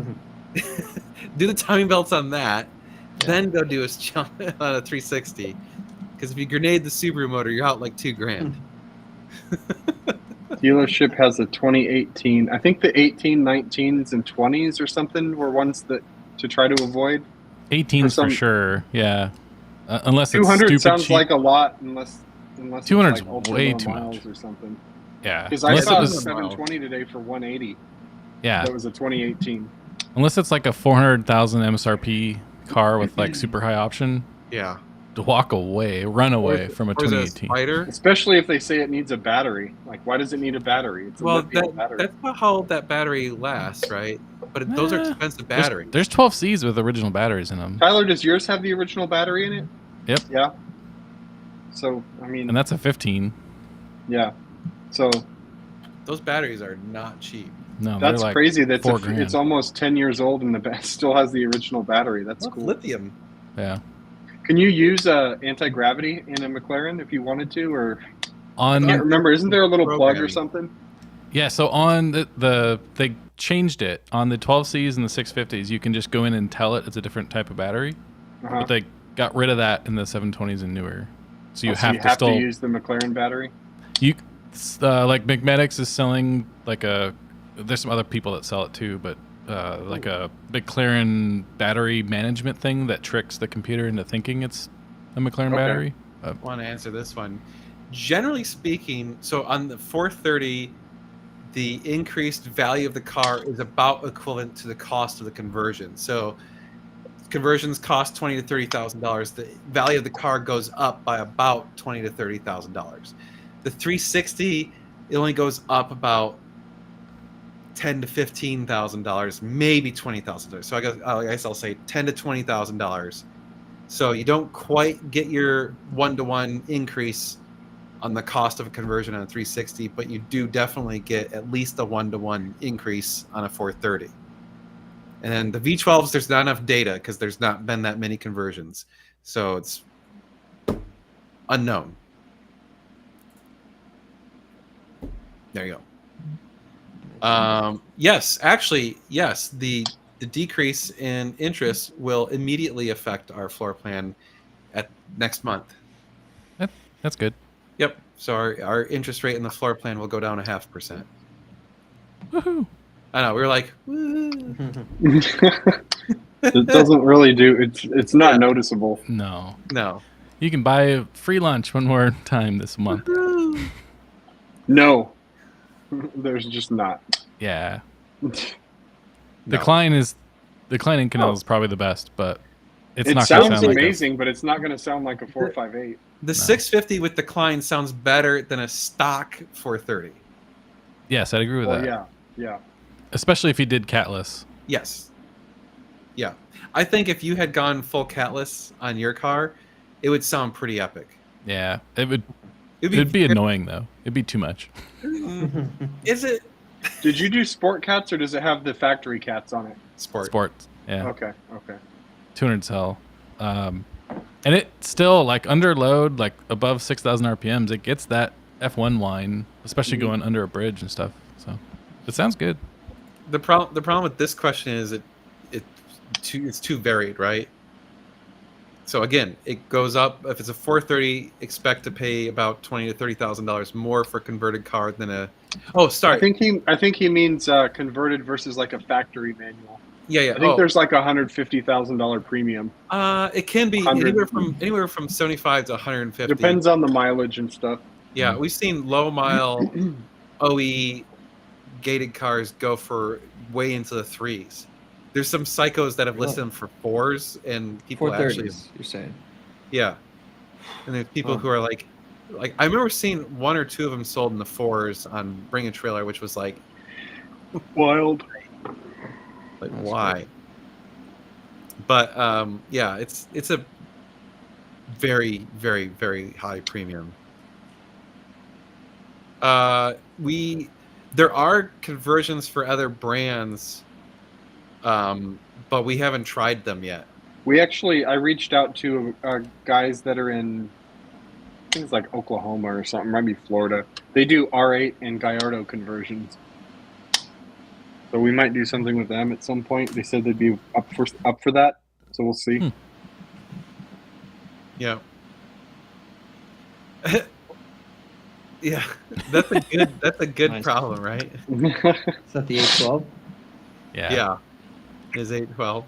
Speaker 1: Do the timing belts on that, then go do a jump on a 360. Because if you grenade the Subaru motor, you're out like $2,000.
Speaker 4: dealership has a 2018. I think the 18, 19s, and 20s or something were ones that to try to avoid.
Speaker 2: 18s for
Speaker 4: some-
Speaker 2: sure. Yeah. Unless it's
Speaker 4: 200
Speaker 2: stupid
Speaker 4: sounds
Speaker 2: cheap.
Speaker 4: like a lot, unless
Speaker 2: 200
Speaker 4: it's
Speaker 2: is
Speaker 4: like ultra
Speaker 2: way
Speaker 4: low
Speaker 2: too
Speaker 4: miles
Speaker 2: much.
Speaker 4: or something.
Speaker 2: Yeah.
Speaker 4: Because I
Speaker 2: Unless
Speaker 4: saw
Speaker 2: it
Speaker 4: a
Speaker 2: was,
Speaker 4: 720 today for 180.
Speaker 2: yeah.
Speaker 4: That was a 2018.
Speaker 2: Unless it's like a 400,000 MSRP car with like super high option,
Speaker 1: Yeah.
Speaker 2: to walk away, run away from a
Speaker 1: Or is it a
Speaker 2: 2018.
Speaker 1: Spider?
Speaker 4: Especially if they say it needs a battery. Like, why does it need a battery? It's a
Speaker 1: Well,
Speaker 4: lithium battery.
Speaker 1: that's not how that battery lasts, right? But those are
Speaker 2: Eh,
Speaker 1: expensive
Speaker 2: There's-
Speaker 1: batteries.
Speaker 2: There's 12Cs with original batteries in them,
Speaker 4: Tyler, does yours have the original battery in it?
Speaker 2: Yep.
Speaker 4: Yeah. So, I mean,
Speaker 2: and that's a 15.
Speaker 4: yeah. So
Speaker 1: Those batteries are not cheap.
Speaker 2: No, they're
Speaker 4: that's
Speaker 2: like
Speaker 4: crazy. That's
Speaker 2: $4,000.
Speaker 4: it's almost 10 years old and still has the original battery. That's
Speaker 1: Well,
Speaker 4: cool.
Speaker 1: lithium.
Speaker 2: Yeah.
Speaker 4: Can you use anti-gravity in a McLaren if you wanted to, or I
Speaker 2: On
Speaker 4: can't remember? Isn't there a little plug or
Speaker 1: Programming.
Speaker 4: something?
Speaker 2: yeah, so on the they changed it on the 12Cs and the 650s. You can just go in and tell it it's a different type of battery,
Speaker 4: Uh-huh.
Speaker 2: but they got rid of that in the 720s and newer. So you
Speaker 4: Oh,
Speaker 2: have to still
Speaker 4: use the McLaren battery.
Speaker 2: you like McMedics is selling like a there's some other people that sell it too, but like a McLaren battery management thing that tricks the computer into thinking it's a McLaren battery.
Speaker 1: I want to answer this one. Generally speaking, so on the 430, the increased value of the car is about equivalent to the cost of the conversion. So conversions cost $20,000 to $30,000. The value of the car goes up by about $20,000 to $30,000. The 360, it only goes up about $10,000 to $15,000, maybe $20,000. So I guess I'll say $10,000 to $20,000. So you don't quite get your one-to-one increase on the cost of a conversion on a 360, but you do definitely get at least a one-to-one increase on a 430. And then the V12s, there's not enough data because there's not been that many conversions. So it's unknown. There you go. Yes, actually, yes, the decrease in interest will immediately affect our floor plan at next month.
Speaker 2: That's good.
Speaker 1: Yep. So our interest rate in the floor plan will go down 0.5%.
Speaker 2: Woohoo!
Speaker 1: I know. We were like, woo.
Speaker 4: It doesn't really do. It's not noticeable.
Speaker 2: No.
Speaker 1: You
Speaker 2: can buy a free lunch one more time this month.
Speaker 4: No. There's just not.
Speaker 2: Yeah.
Speaker 1: No.
Speaker 2: Declining canal is probably the best, but
Speaker 4: It
Speaker 2: not going to
Speaker 4: sounds
Speaker 2: sound
Speaker 4: amazing, but it's not going to sound like a 458.
Speaker 1: The 650 with decline sounds better than a stock 430.
Speaker 2: Yes, I'd agree with that.
Speaker 4: Yeah.
Speaker 2: Especially if you did catless.
Speaker 1: Yes. Yeah. I think if you had gone full catless on your car, it would sound pretty epic.
Speaker 2: Yeah. It'd be annoying though. It'd be too much.
Speaker 1: Is it?
Speaker 4: Did you do sport cats or does it have the factory cats on it?
Speaker 2: Sport. Yeah.
Speaker 4: Okay.
Speaker 2: 200 cell. And it still, like, under load, like above 6,000 RPMs, it gets that F1 whine, especially going under a bridge and stuff. So it sounds good.
Speaker 1: The problem with this question is it's too varied, right? So again, it goes up. If it's a 430, expect to pay about $20,000 to $30,000 more for a converted car than a. Oh, sorry.
Speaker 4: I think he means converted versus like a factory manual.
Speaker 1: Yeah.
Speaker 4: I think there's like $150,000 premium.
Speaker 1: It can be anywhere from 75 to 150.
Speaker 4: Depends on the mileage and stuff.
Speaker 1: Yeah, we've seen low mile OE gated cars go for way into the threes. There's some psychos that have listed them for fours, and people actually.
Speaker 3: 430s, you're saying?
Speaker 1: Yeah, and there's people who are like I remember seeing one or two of them sold in the fours on Bring a Trailer, which was like
Speaker 4: wild.
Speaker 1: Like why? Cool. But yeah, it's a very, very, very high premium. There are conversions for other brands, but we haven't tried them yet.
Speaker 4: I reached out to guys that are in things like Oklahoma or something, might be Florida. They do R8 and Gallardo conversions. So we might do something with them at some point. They said they'd be up for that. So we'll see.
Speaker 1: Yeah. Yeah, that's a good nice problem, right?
Speaker 3: Is that the 812?
Speaker 2: Yeah.
Speaker 1: It is 812.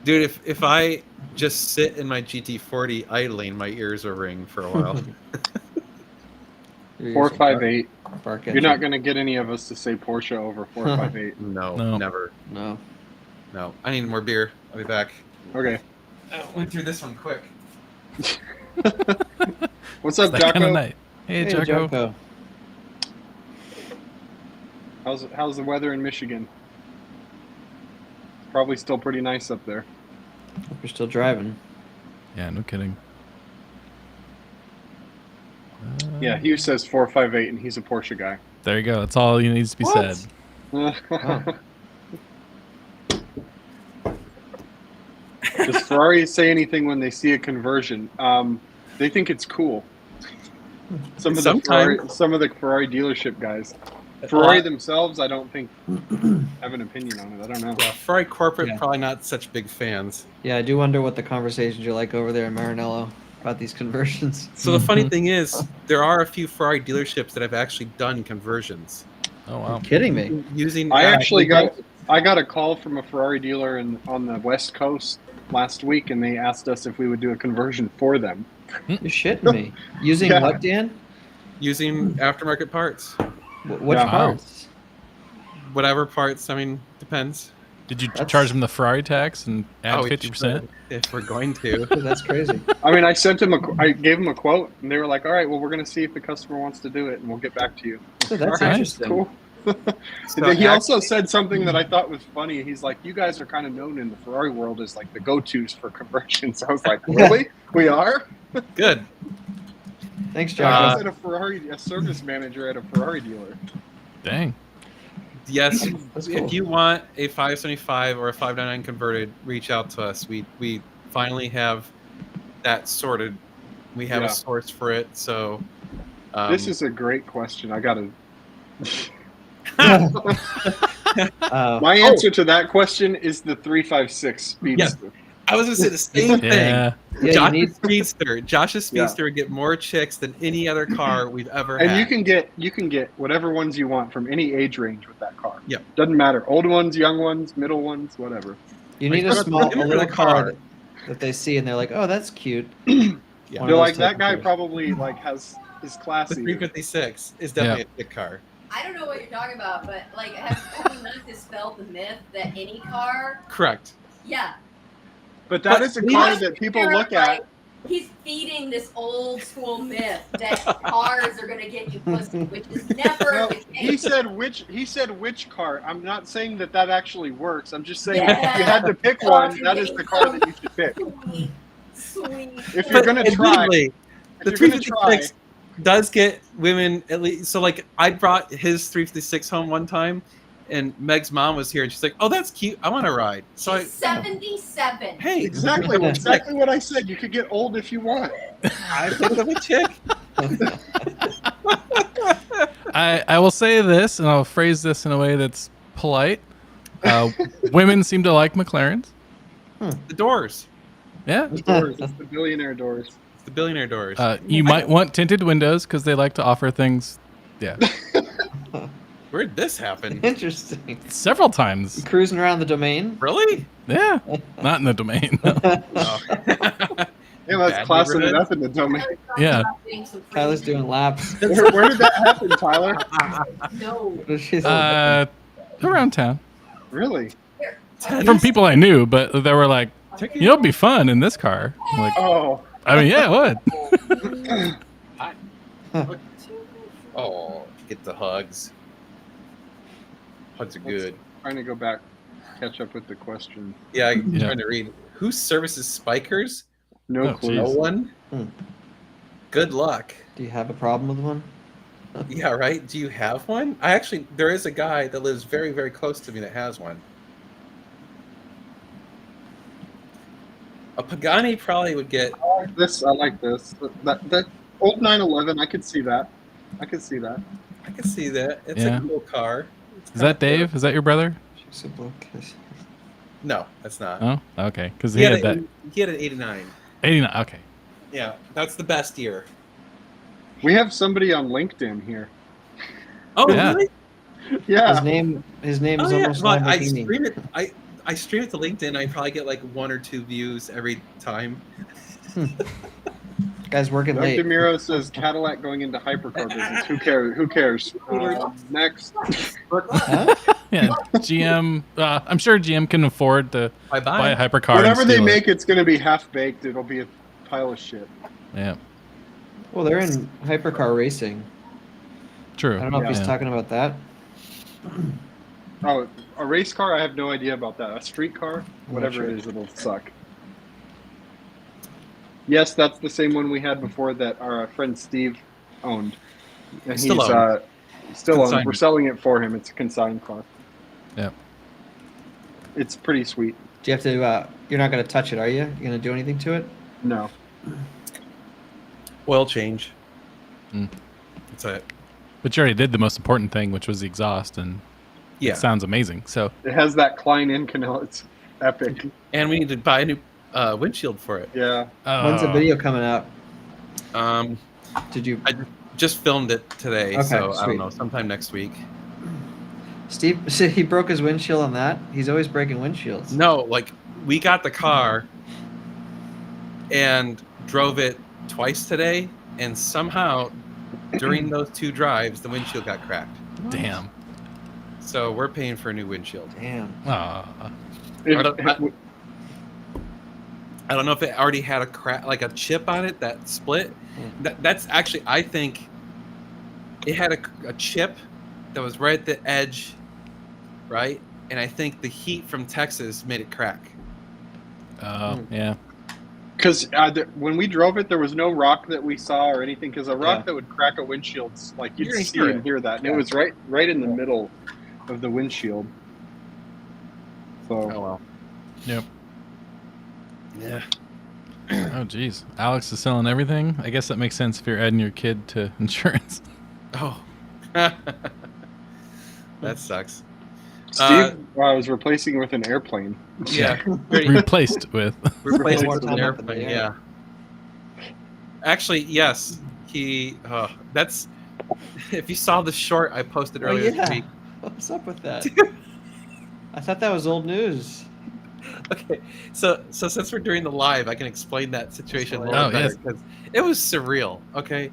Speaker 1: Dude, if I just sit in my GT40 idling, my ears will ring for a while.
Speaker 4: 458. You're not going to get any of us to say Porsche over 458.
Speaker 1: No, never.
Speaker 3: No.
Speaker 1: I need more beer. I'll be back.
Speaker 4: Okay.
Speaker 1: I went through this one quick.
Speaker 4: What's up, Jocko?
Speaker 2: Kind of night. Hey, Jocko.
Speaker 4: How's the weather in Michigan? Probably still pretty nice up there.
Speaker 3: Hope you're still driving.
Speaker 2: Yeah, no kidding.
Speaker 4: Yeah, Hugh says 458, and he's a Porsche guy.
Speaker 2: There you go. That's all that needs to be said.
Speaker 4: Does Ferrari say anything when they see a conversion? They think it's cool. Some of the Ferrari dealership guys. Ferrari themselves, I don't think have an opinion on it. I don't know.
Speaker 1: Yeah, Ferrari corporate, probably not such big fans.
Speaker 3: Yeah, I do wonder what the conversations are like over there in Maranello about these conversions.
Speaker 1: So the funny thing is, there are a few Ferrari dealerships that have actually done conversions.
Speaker 2: Oh wow.
Speaker 3: You're kidding me.
Speaker 1: Using
Speaker 4: I actually got a call from a Ferrari dealer on the West Coast last week, and they asked us if we would do a conversion for them.
Speaker 3: You're shitting me. Using
Speaker 4: Yeah.
Speaker 3: what, Dan?
Speaker 1: using aftermarket parts,
Speaker 3: Which
Speaker 4: Yeah.
Speaker 3: parts?
Speaker 1: whatever parts. I mean, depends.
Speaker 2: Did you
Speaker 3: That's-
Speaker 2: charge them the Ferrari tax and add
Speaker 1: we
Speaker 2: 50%?
Speaker 1: should, if we're going to.
Speaker 3: Dude, that's crazy.
Speaker 4: I mean, I gave them a quote, and they were like, "All right, well, we're going to see if the customer wants to do it, and we'll get back to you."
Speaker 3: Dude, that's
Speaker 4: All right,
Speaker 3: interesting.
Speaker 4: cool.
Speaker 1: So
Speaker 4: He also said something that I thought was funny. He's like, "You guys are kind of known in the Ferrari world as like the go-tos for conversions." I was like, "Really? We are?"
Speaker 1: Good.
Speaker 3: Thanks,
Speaker 4: I
Speaker 3: Josh.
Speaker 4: was a service manager at a Ferrari dealer.
Speaker 2: Dang.
Speaker 1: Yes,
Speaker 3: That's cool.
Speaker 1: if you want a 575 or a 599 converted, reach out to us. We finally have that sorted. We have
Speaker 4: Yeah.
Speaker 1: a source for it. So
Speaker 4: This is a great question. I got to.
Speaker 3: Uh,
Speaker 4: My answer to that question is the 356 Speedster.
Speaker 1: I was gonna say the same thing.
Speaker 2: Yeah.
Speaker 3: yeah, you
Speaker 1: Josh's
Speaker 3: need.
Speaker 1: Speedster. Josh's Speedster would get more chicks than any other car we've ever
Speaker 4: And
Speaker 1: had.
Speaker 4: you can get whatever ones you want from any age range with that car.
Speaker 1: Yep.
Speaker 4: Doesn't matter. Old ones, young ones, middle ones, whatever.
Speaker 3: You need a
Speaker 1: Like,
Speaker 3: small,
Speaker 1: look
Speaker 3: a
Speaker 1: at
Speaker 3: little
Speaker 1: the
Speaker 3: car
Speaker 1: car.
Speaker 3: that they see, and they're like, "Oh, that's cute."
Speaker 1: Yeah.
Speaker 3: One
Speaker 4: They're
Speaker 3: of those
Speaker 4: like,
Speaker 3: type
Speaker 4: that
Speaker 3: of
Speaker 4: guy
Speaker 3: cars.
Speaker 4: probably like is
Speaker 1: The
Speaker 4: classy.
Speaker 1: 356 is definitely a big car.
Speaker 5: I don't know what you're talking about, but like, have you not dispelled the myth that any car?
Speaker 1: Correct.
Speaker 5: Yeah.
Speaker 4: But that
Speaker 1: But
Speaker 4: is a
Speaker 1: we
Speaker 4: car
Speaker 5: Josh
Speaker 4: that people
Speaker 5: Ferrari,
Speaker 4: look at.
Speaker 5: He's feeding this old school myth that cars are gonna get you pussy, which is never
Speaker 4: No,
Speaker 5: the
Speaker 4: he
Speaker 5: case.
Speaker 4: said which car. I'm not saying that actually works. I'm just saying
Speaker 5: Yeah.
Speaker 4: if you had to pick one, that is the car that you should pick.
Speaker 5: Sweet, sweet.
Speaker 4: If you're gonna try,
Speaker 1: admittedly, the
Speaker 4: if you're gonna
Speaker 1: 356 does get women at least. So like, I brought his 356 home one time, and Meg's mom was here, and she's like, "Oh, that's cute. I want to ride." So I,
Speaker 5: She's 77.
Speaker 1: hey,
Speaker 4: exactly what I said. You could get old if you want.
Speaker 1: I picked up a chick.
Speaker 2: I will say this, and I'll phrase this in a way that's polite. Women seem to like McLarens.
Speaker 1: The doors.
Speaker 2: Yeah.
Speaker 4: The doors, it's the billionaire doors.
Speaker 1: It's the billionaire doors.
Speaker 2: You might want tinted windows because they like to offer things. Yeah.
Speaker 1: Where did this happen?
Speaker 3: Interesting.
Speaker 2: Several times.
Speaker 3: Cruising around the domain.
Speaker 1: Really?
Speaker 2: Yeah. Not in the domain. no.
Speaker 1: Oh.
Speaker 4: Yeah, that's
Speaker 1: Bad
Speaker 4: classing it
Speaker 1: neighborhood.
Speaker 4: up in the domain.
Speaker 2: Yeah.
Speaker 3: Tyler's doing laps.
Speaker 4: Where did that happen, Tyler?
Speaker 5: No.
Speaker 3: What did she say?
Speaker 2: Around town.
Speaker 4: Really?
Speaker 2: From people I knew, but they were like, you know, it'd be fun in this car. I'm like,
Speaker 4: Oh,
Speaker 2: I mean, yeah, it would.
Speaker 1: Oh, get the hugs. Hugs are good.
Speaker 4: trying to go back, catch up with the question.
Speaker 1: Yeah, I'm
Speaker 2: Yeah.
Speaker 1: trying to read. Who services spikers?
Speaker 4: No
Speaker 2: Oh,
Speaker 4: clue.
Speaker 1: No
Speaker 2: Jeez.
Speaker 1: one.
Speaker 3: Hmm.
Speaker 1: Good luck.
Speaker 3: Do you have a problem with one?
Speaker 1: Yeah, right. Do you have one? There is a guy that lives very, very close to me that has one. A Pagani probably would get.
Speaker 4: I like this. That old 911, I could see that. I could see that.
Speaker 1: I can see that. It's
Speaker 2: Yeah.
Speaker 1: a cool car. It's
Speaker 2: Is that
Speaker 1: kinda
Speaker 2: Dave? Is that your brother?
Speaker 3: She's a book.
Speaker 1: cool. No, that's not.
Speaker 2: Oh, okay. Because
Speaker 1: He
Speaker 2: he
Speaker 1: had,
Speaker 2: had that
Speaker 1: he had an 89.
Speaker 2: 89. Okay.
Speaker 1: Yeah, that's the best year.
Speaker 4: We have somebody on LinkedIn here.
Speaker 1: Oh,
Speaker 2: Yeah.
Speaker 1: really?
Speaker 4: Yeah.
Speaker 3: His name is
Speaker 1: Oh, yeah.
Speaker 3: almost
Speaker 1: Well, I
Speaker 3: Lamborghini.
Speaker 1: stream it. I stream it to LinkedIn. I probably get like 1 or 2 views every time.
Speaker 3: Guy's working
Speaker 4: Doug
Speaker 3: late.
Speaker 4: DeMiro says Cadillac going into hypercar business. Who cares? Who cares? Next.
Speaker 3: Huh?
Speaker 2: Yeah. GM. I'm sure GM can afford to
Speaker 1: Bye
Speaker 2: buy a
Speaker 1: bye.
Speaker 2: hypercar. and
Speaker 4: Whatever they
Speaker 2: steal it.
Speaker 4: make, it's going to be half baked. It'll be a pile of shit.
Speaker 2: Yeah.
Speaker 3: Well, they're in hypercar racing.
Speaker 2: True.
Speaker 3: I don't know if he's
Speaker 2: Yeah.
Speaker 3: talking about that.
Speaker 4: Oh, a race car? I have no idea about that. A street car? Whatever
Speaker 3: sure.
Speaker 4: it is, it'll suck. Yes, that's the same one we had before that our friend Steve owned. And
Speaker 1: Still
Speaker 4: he's
Speaker 1: owned.
Speaker 4: still owned.
Speaker 1: Consignment.
Speaker 4: We're selling it for him. It's a consigned car.
Speaker 2: Yeah.
Speaker 4: It's pretty sweet.
Speaker 3: Do you have to? You're not going to touch it, are you? You're going to do anything to it?
Speaker 4: No.
Speaker 1: Oil change.
Speaker 2: Mm.
Speaker 1: That's it.
Speaker 2: But you already did the most important thing, which was the exhaust, and
Speaker 1: Yeah.
Speaker 2: it sounds amazing. So
Speaker 4: It has that Klein Inconel. It's epic.
Speaker 1: And we need to buy a new windshield for it.
Speaker 4: Yeah.
Speaker 3: When's the video coming out?
Speaker 1: Um,
Speaker 3: Did you?
Speaker 1: I just filmed it today,
Speaker 3: Okay,
Speaker 1: so I
Speaker 3: sweet.
Speaker 1: don't know. Sometime next week.
Speaker 3: Steve, so he broke his windshield on that. He's always breaking windshields.
Speaker 1: No, like we got the car and drove it twice today, and somehow during those 2 drives, the windshield got cracked.
Speaker 2: Damn.
Speaker 1: So we're paying for a new windshield.
Speaker 3: Damn.
Speaker 2: Aw.
Speaker 1: I don't know if it already had a crack, like a chip on it that split. That's actually, I think it had a chip that was right at the edge, right? And I think the heat from Texas made it crack.
Speaker 2: Oh, yeah.
Speaker 4: Because when we drove it, there was no rock that we saw or anything. Because a rock that would crack a windshield's like you'd
Speaker 1: You're gonna
Speaker 4: see
Speaker 1: hear
Speaker 4: and
Speaker 1: it.
Speaker 4: hear that, and it was right in the middle of the windshield. So
Speaker 1: Oh well.
Speaker 2: Yep.
Speaker 1: Yeah.
Speaker 2: Oh, geez. Alex is selling everything. I guess that makes sense if you're adding your kid to insurance.
Speaker 1: Oh. That sucks.
Speaker 4: Steve was replacing with an airplane.
Speaker 1: Yeah.
Speaker 2: Replaced with.
Speaker 1: Replaced
Speaker 3: More
Speaker 1: with an
Speaker 3: time up in the
Speaker 1: airplane.
Speaker 3: air.
Speaker 1: Yeah. Actually, yes. He. That's. If you saw the short I posted
Speaker 3: Oh,
Speaker 1: earlier
Speaker 3: yeah.
Speaker 1: this week.
Speaker 3: What's up with that? I thought that was old news.
Speaker 1: Okay, so since we're doing the live, I can explain that situation a little
Speaker 2: Oh,
Speaker 1: bit better
Speaker 2: yes.
Speaker 1: because it was surreal. Okay,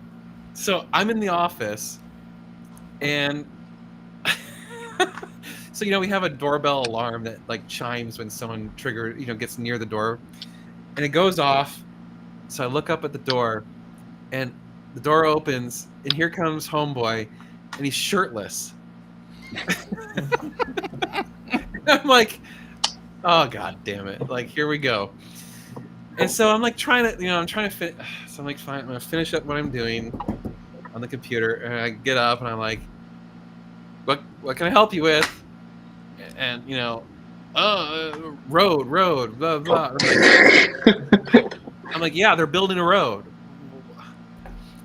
Speaker 1: so I'm in the office, and so we have a doorbell alarm that like chimes when someone gets near the door, and it goes off. So I look up at the door, and the door opens, and here comes homeboy, and he's shirtless. I'm like, oh god damn it! Like here we go. And so I'm like trying to, so I'm like, fine, I'm gonna finish up what I'm doing on the computer, and I get up and I'm like, what can I help you with? And road, blah blah. I'm like, yeah, they're building a road.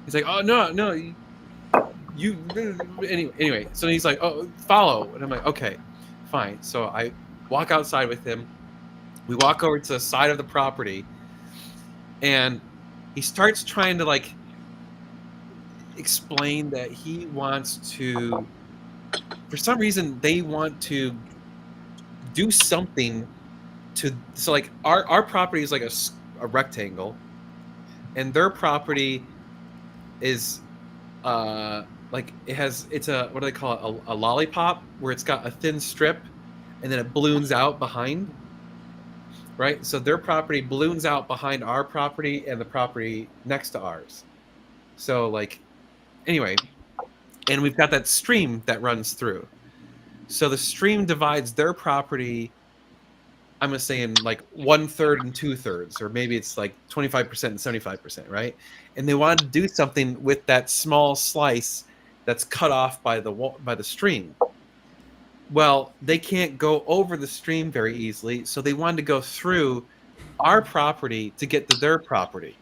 Speaker 1: He's like, oh no, you anyway. So he's like, oh, follow, and I'm like, okay, fine. So I walk outside with him. We walk over to the side of the property, and he starts trying to like explain that he wants to, for some reason, they want to do something to, so like our property is like a rectangle, and their property is like it's a, what do they call it, a lollipop, where it's got a thin strip and then it balloons out behind, right? So their property balloons out behind our property and the property next to ours. So like, anyway, and we've got that stream that runs through. So the stream divides their property, I'm gonna say, in like 1/3 and 2/3, or maybe it's like 25% and 75%, right? And they wanted to do something with that small slice that's cut off by the stream. Well, they can't go over the stream very easily, so they wanted to go through our property to get to their property.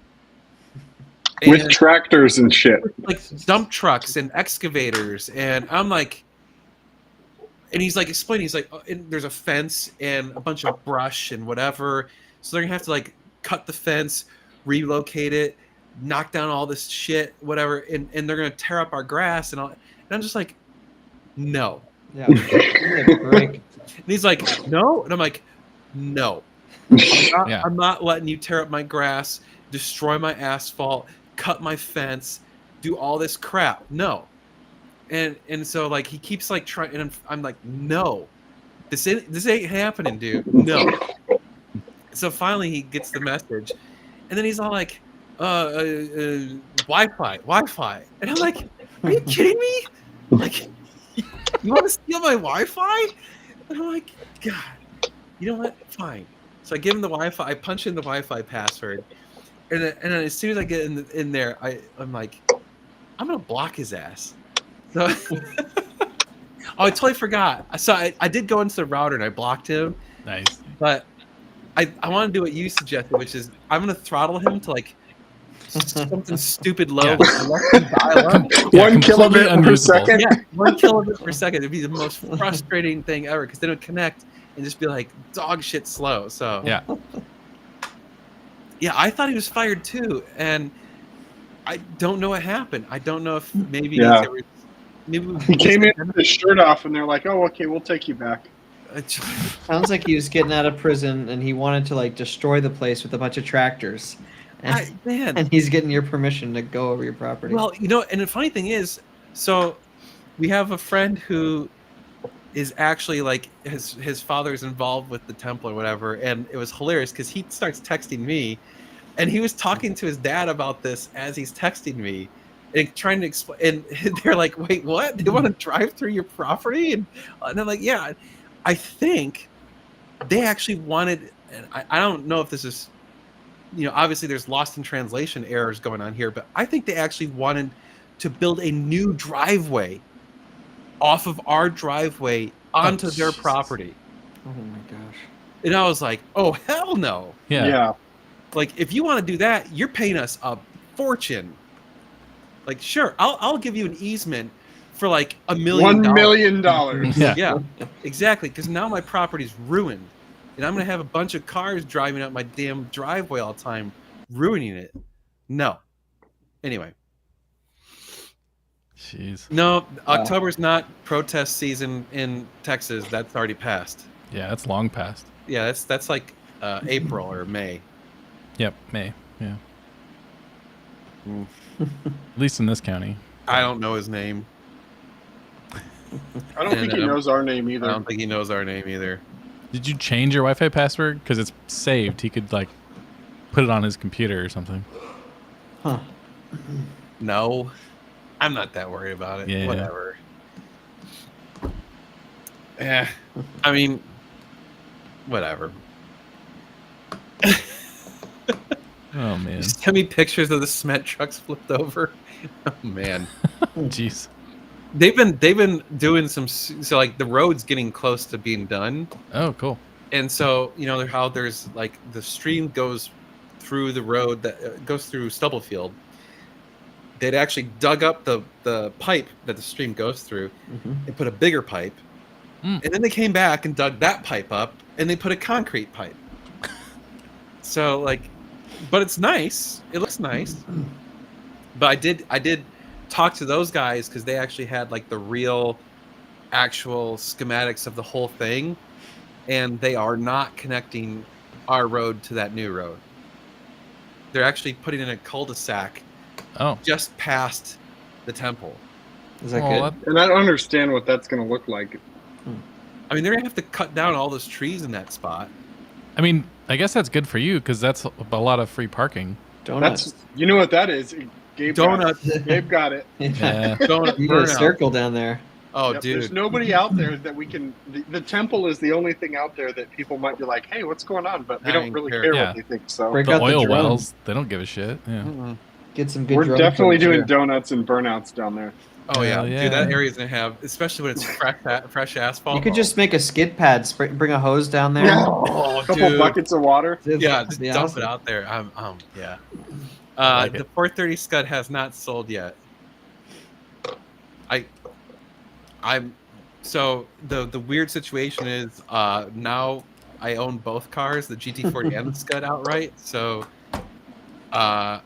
Speaker 4: With
Speaker 1: And
Speaker 4: tractors and shit.
Speaker 1: like dump trucks and excavators, and I'm like, and he's like explaining, he's like, oh, and there's a fence and a bunch of brush and whatever, so they're gonna have to like cut the fence, relocate it, knock down all this shit, whatever, and they're gonna tear up our grass and all. And I'm just like, no.
Speaker 3: Yeah. Give me a break.
Speaker 1: And he's like, no, and I'm like, no. I'm not letting you tear up my grass, destroy my asphalt, cut my fence, do all this crap. No. And so like he keeps like trying, and I'm like, no, this ain't happening, dude. No. So finally he gets the message, and then he's all like, Wi-Fi, and I'm like, are you kidding me? Like, you want to steal my Wi-Fi? And I'm like, God, you know what? Fine. So I give him the Wi-Fi. I punch in the Wi-Fi password, and then as soon as I get in there, I'm like, I'm gonna block his ass. So, I totally forgot. So I did go into the router and I blocked him.
Speaker 2: Nice.
Speaker 1: But I want to do what you suggested, which is I'm gonna throttle him to like something stupid low.
Speaker 2: Yeah.
Speaker 1: Let him dial up.
Speaker 4: 1 kilobit per second.
Speaker 1: Yeah, 1 kilobit per second. It'd be the most frustrating thing ever, because then it would connect and just be like dog shit slow. So
Speaker 2: Yeah.
Speaker 1: yeah, I thought he was fired too, and I don't know what happened. I don't know if maybe
Speaker 4: Yeah.
Speaker 1: there was maybe we
Speaker 4: He came in with his shirt off, and they're like, "Oh, okay, we'll take you back."
Speaker 3: Sounds like he was getting out of prison and he wanted to like destroy the place with a bunch of tractors. And,
Speaker 1: Man.
Speaker 3: and he's getting your permission to go over your property.
Speaker 1: Well, and the funny thing is, so we have a friend who is actually like his father's involved with the temple or whatever, and it was hilarious because he starts texting me, and he was talking to his dad about this as he's texting me, and trying to explain. And they're like, "Wait, what? They want to drive through your property?" And I'm like, "Yeah." I think they actually wanted, and I don't know if this is, obviously there's lost in translation errors going on here, but I think they actually wanted to build a new driveway off of our driveway onto their property.
Speaker 3: Oh my gosh.
Speaker 1: And I was like, oh, hell no.
Speaker 2: Yeah.
Speaker 1: Like, if you want to do that, you're paying us a fortune. Like, sure, I'll give you an easement for like $1 million.
Speaker 4: $1 million.
Speaker 1: Yeah, exactly. Because now my property's ruined. And I'm going to have a bunch of cars driving up my damn driveway all the time, ruining it. No. Anyway.
Speaker 2: Jeez.
Speaker 1: No, October's not protest season in Texas. That's already passed.
Speaker 2: Yeah, that's long past.
Speaker 1: Yeah, that's like April or May.
Speaker 2: Yep, May. Yeah.
Speaker 1: Mm.
Speaker 2: At least in this county.
Speaker 1: I don't know his name.
Speaker 4: I don't think he knows our name
Speaker 1: I
Speaker 4: either.
Speaker 1: don't think he knows our name either.
Speaker 2: Did you change your Wi-Fi password? Because it's saved. He could like put it on his computer or something.
Speaker 3: Huh.
Speaker 1: No, I'm not that worried about it.
Speaker 2: Yeah.
Speaker 1: Whatever. Yeah, I mean, whatever.
Speaker 2: Oh man.
Speaker 1: Send me pictures of the cement trucks flipped over. Oh man.
Speaker 2: Jeez.
Speaker 1: They've been doing so like the road's getting close to being done,
Speaker 2: Oh, cool.
Speaker 1: and so how there's like the stream goes through the road that goes through Stubblefield. They'd actually dug up the pipe that the stream goes through and put a bigger pipe, and then they came back and dug that pipe up and they put a concrete pipe. So like, but it's nice. It looks nice. But I did talk to those guys because they actually had like the real actual schematics of the whole thing, and they are not connecting our road to that new road. They're actually putting in a cul-de-sac just past the temple.
Speaker 3: Is that good?
Speaker 4: And I don't understand what that's going to look like.
Speaker 1: I mean, they're gonna have to cut down all those trees in that spot.
Speaker 2: I mean, I guess that's good for you because that's a lot of free parking.
Speaker 3: Donuts.
Speaker 4: You know what that is? Gabe
Speaker 1: Donuts.
Speaker 4: Got it. Gabe got it.
Speaker 2: Yeah.
Speaker 1: Donut
Speaker 3: You got a
Speaker 1: burnout.
Speaker 3: circle down there.
Speaker 1: Oh,
Speaker 4: Yep,
Speaker 1: dude.
Speaker 4: there's nobody out there that we can. The temple is the only thing out there that people might be like, "Hey, what's going on?" But we
Speaker 1: I
Speaker 4: don't
Speaker 1: ain't
Speaker 4: really
Speaker 1: care.
Speaker 4: care
Speaker 2: Yeah.
Speaker 4: what they think. So
Speaker 3: Break
Speaker 2: The
Speaker 3: out the
Speaker 2: oil
Speaker 3: drone.
Speaker 2: wells, they don't give a shit. Yeah.
Speaker 1: Mm-mm.
Speaker 3: Get some good
Speaker 4: we're
Speaker 3: drone
Speaker 4: definitely
Speaker 3: footage
Speaker 4: doing
Speaker 3: there.
Speaker 4: donuts and burnouts down there.
Speaker 1: Oh yeah.
Speaker 2: Hell yeah.
Speaker 1: Dude, that area's gonna have, especially when it's fresh asphalt.
Speaker 3: You could just make a skid pad, bring a hose down there.
Speaker 4: Yeah.
Speaker 1: Oh,
Speaker 4: A couple
Speaker 1: dude.
Speaker 4: buckets of water.
Speaker 1: Yeah, just
Speaker 3: Be
Speaker 1: dump
Speaker 3: awesome.
Speaker 1: it out there. Yeah.
Speaker 2: like
Speaker 1: The
Speaker 2: it.
Speaker 1: 430 Scud has not sold yet. I'm so the weird situation is now I own both cars, the GT40 and the Scud outright. So I'm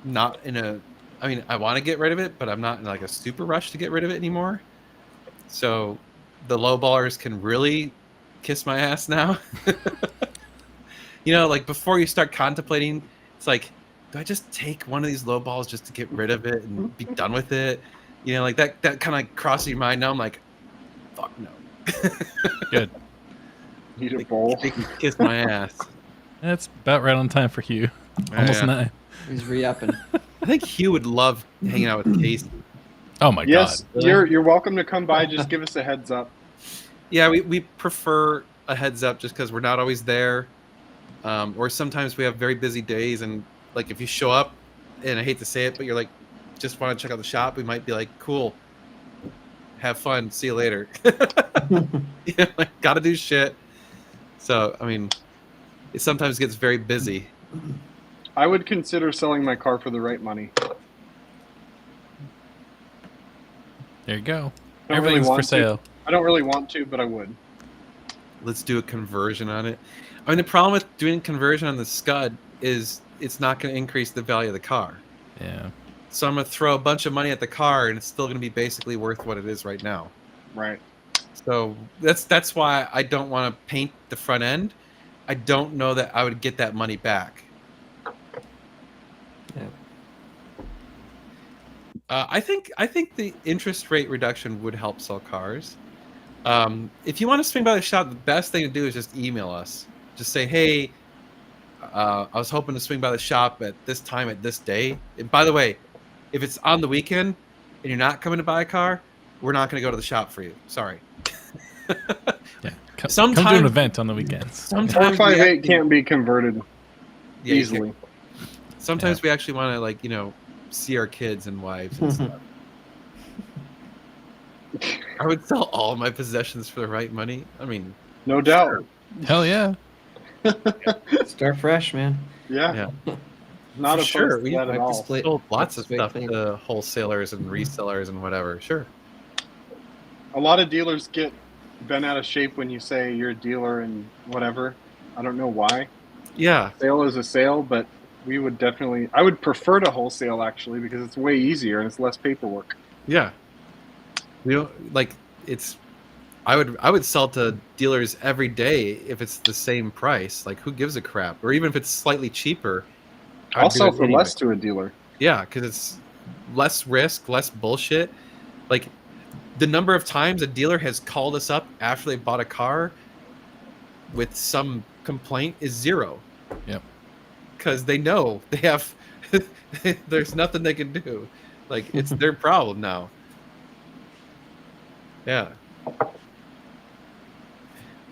Speaker 1: not in a. I mean, I want to get rid of it, but I'm not in like a super rush to get rid of it anymore. So the lowballers can really kiss my ass now. Like before you start contemplating, it's like, do I just take one of these lowballs just to get rid of it and be done with it? Like that kind of crosses your mind. Now I'm like, fuck no.
Speaker 2: Good.
Speaker 4: Need a bowl.
Speaker 1: They can kiss my ass.
Speaker 2: That's about right on time for Hugh. Almost
Speaker 1: Yeah.
Speaker 2: 9.
Speaker 3: He's re-upping.
Speaker 1: I think Hugh would love hanging out with Casey.
Speaker 2: Oh my
Speaker 4: Yes,
Speaker 2: god.
Speaker 4: you're welcome to come by. Just give us a heads up.
Speaker 1: Yeah, we prefer a heads up just because we're not always there. Or sometimes we have very busy days, and like if you show up, and I hate to say it, but you're like, just want to check out the shop, we might be like, cool, have fun, see you later. Like, gotta do shit. So I mean, it sometimes gets very busy.
Speaker 4: I would consider selling my car for the right money.
Speaker 2: There you go.
Speaker 4: I don't really
Speaker 2: Everything's for
Speaker 4: want to.
Speaker 2: sale.
Speaker 4: I don't really want to, but I would.
Speaker 1: Let's do a conversion on it. I mean, the problem with doing conversion on the Scud is it's not going to increase the value of the car.
Speaker 2: Yeah.
Speaker 1: So I'm gonna throw a bunch of money at the car, and it's still gonna be basically worth what it is right now.
Speaker 4: Right.
Speaker 1: So that's why I don't want to paint the front end. I don't know that I would get that money back.
Speaker 3: Yeah.
Speaker 1: I think the interest rate reduction would help sell cars. If you want to swing by the shop, the best thing to do is just email us. Just say, hey, I was hoping to swing by the shop at this time at this day. And by the way, if it's on the weekend and you're not coming to buy a car, we're not going to go to the shop for you. Sorry.
Speaker 2: Yeah. Come to
Speaker 1: Sometimes-
Speaker 2: an event on the weekends.
Speaker 1: Sometimes we
Speaker 4: 458
Speaker 1: actually-
Speaker 4: can't be converted
Speaker 1: Yeah, you
Speaker 4: easily.
Speaker 1: Sometimes we actually want to, like, you know, see our kids and wives and stuff. I would sell all my possessions for the right money. I mean,
Speaker 4: No doubt.
Speaker 2: Hell yeah.
Speaker 3: Start fresh, man.
Speaker 4: Yeah.
Speaker 1: Yeah.
Speaker 4: Not
Speaker 1: For
Speaker 4: opposed
Speaker 1: sure.
Speaker 4: to
Speaker 1: We
Speaker 4: that at
Speaker 3: might
Speaker 4: all.
Speaker 3: display-
Speaker 1: sold lots
Speaker 3: That's
Speaker 1: of
Speaker 3: a big
Speaker 1: stuff
Speaker 3: thing.
Speaker 1: to wholesalers and resellers and whatever. Sure.
Speaker 4: A lot of dealers get bent out of shape when you say you're a dealer and whatever. I don't know why.
Speaker 1: Yeah.
Speaker 4: Sale is a sale, but I would prefer to wholesale actually because it's way easier and it's less paperwork.
Speaker 1: Yeah. We don't like it's. I would sell to dealers every day if it's the same price. Like, who gives a crap? Or even if it's slightly cheaper. I'd
Speaker 4: I'll
Speaker 1: do
Speaker 4: sell
Speaker 1: it
Speaker 4: for
Speaker 1: anyway.
Speaker 4: less to a dealer.
Speaker 1: Yeah, because it's less risk, less bullshit. Like, the number of times a dealer has called us up after they bought a car with some complaint is zero.
Speaker 2: Yep.
Speaker 1: Because they know they have, there's nothing they can do. Like, it's their problem now. Yeah.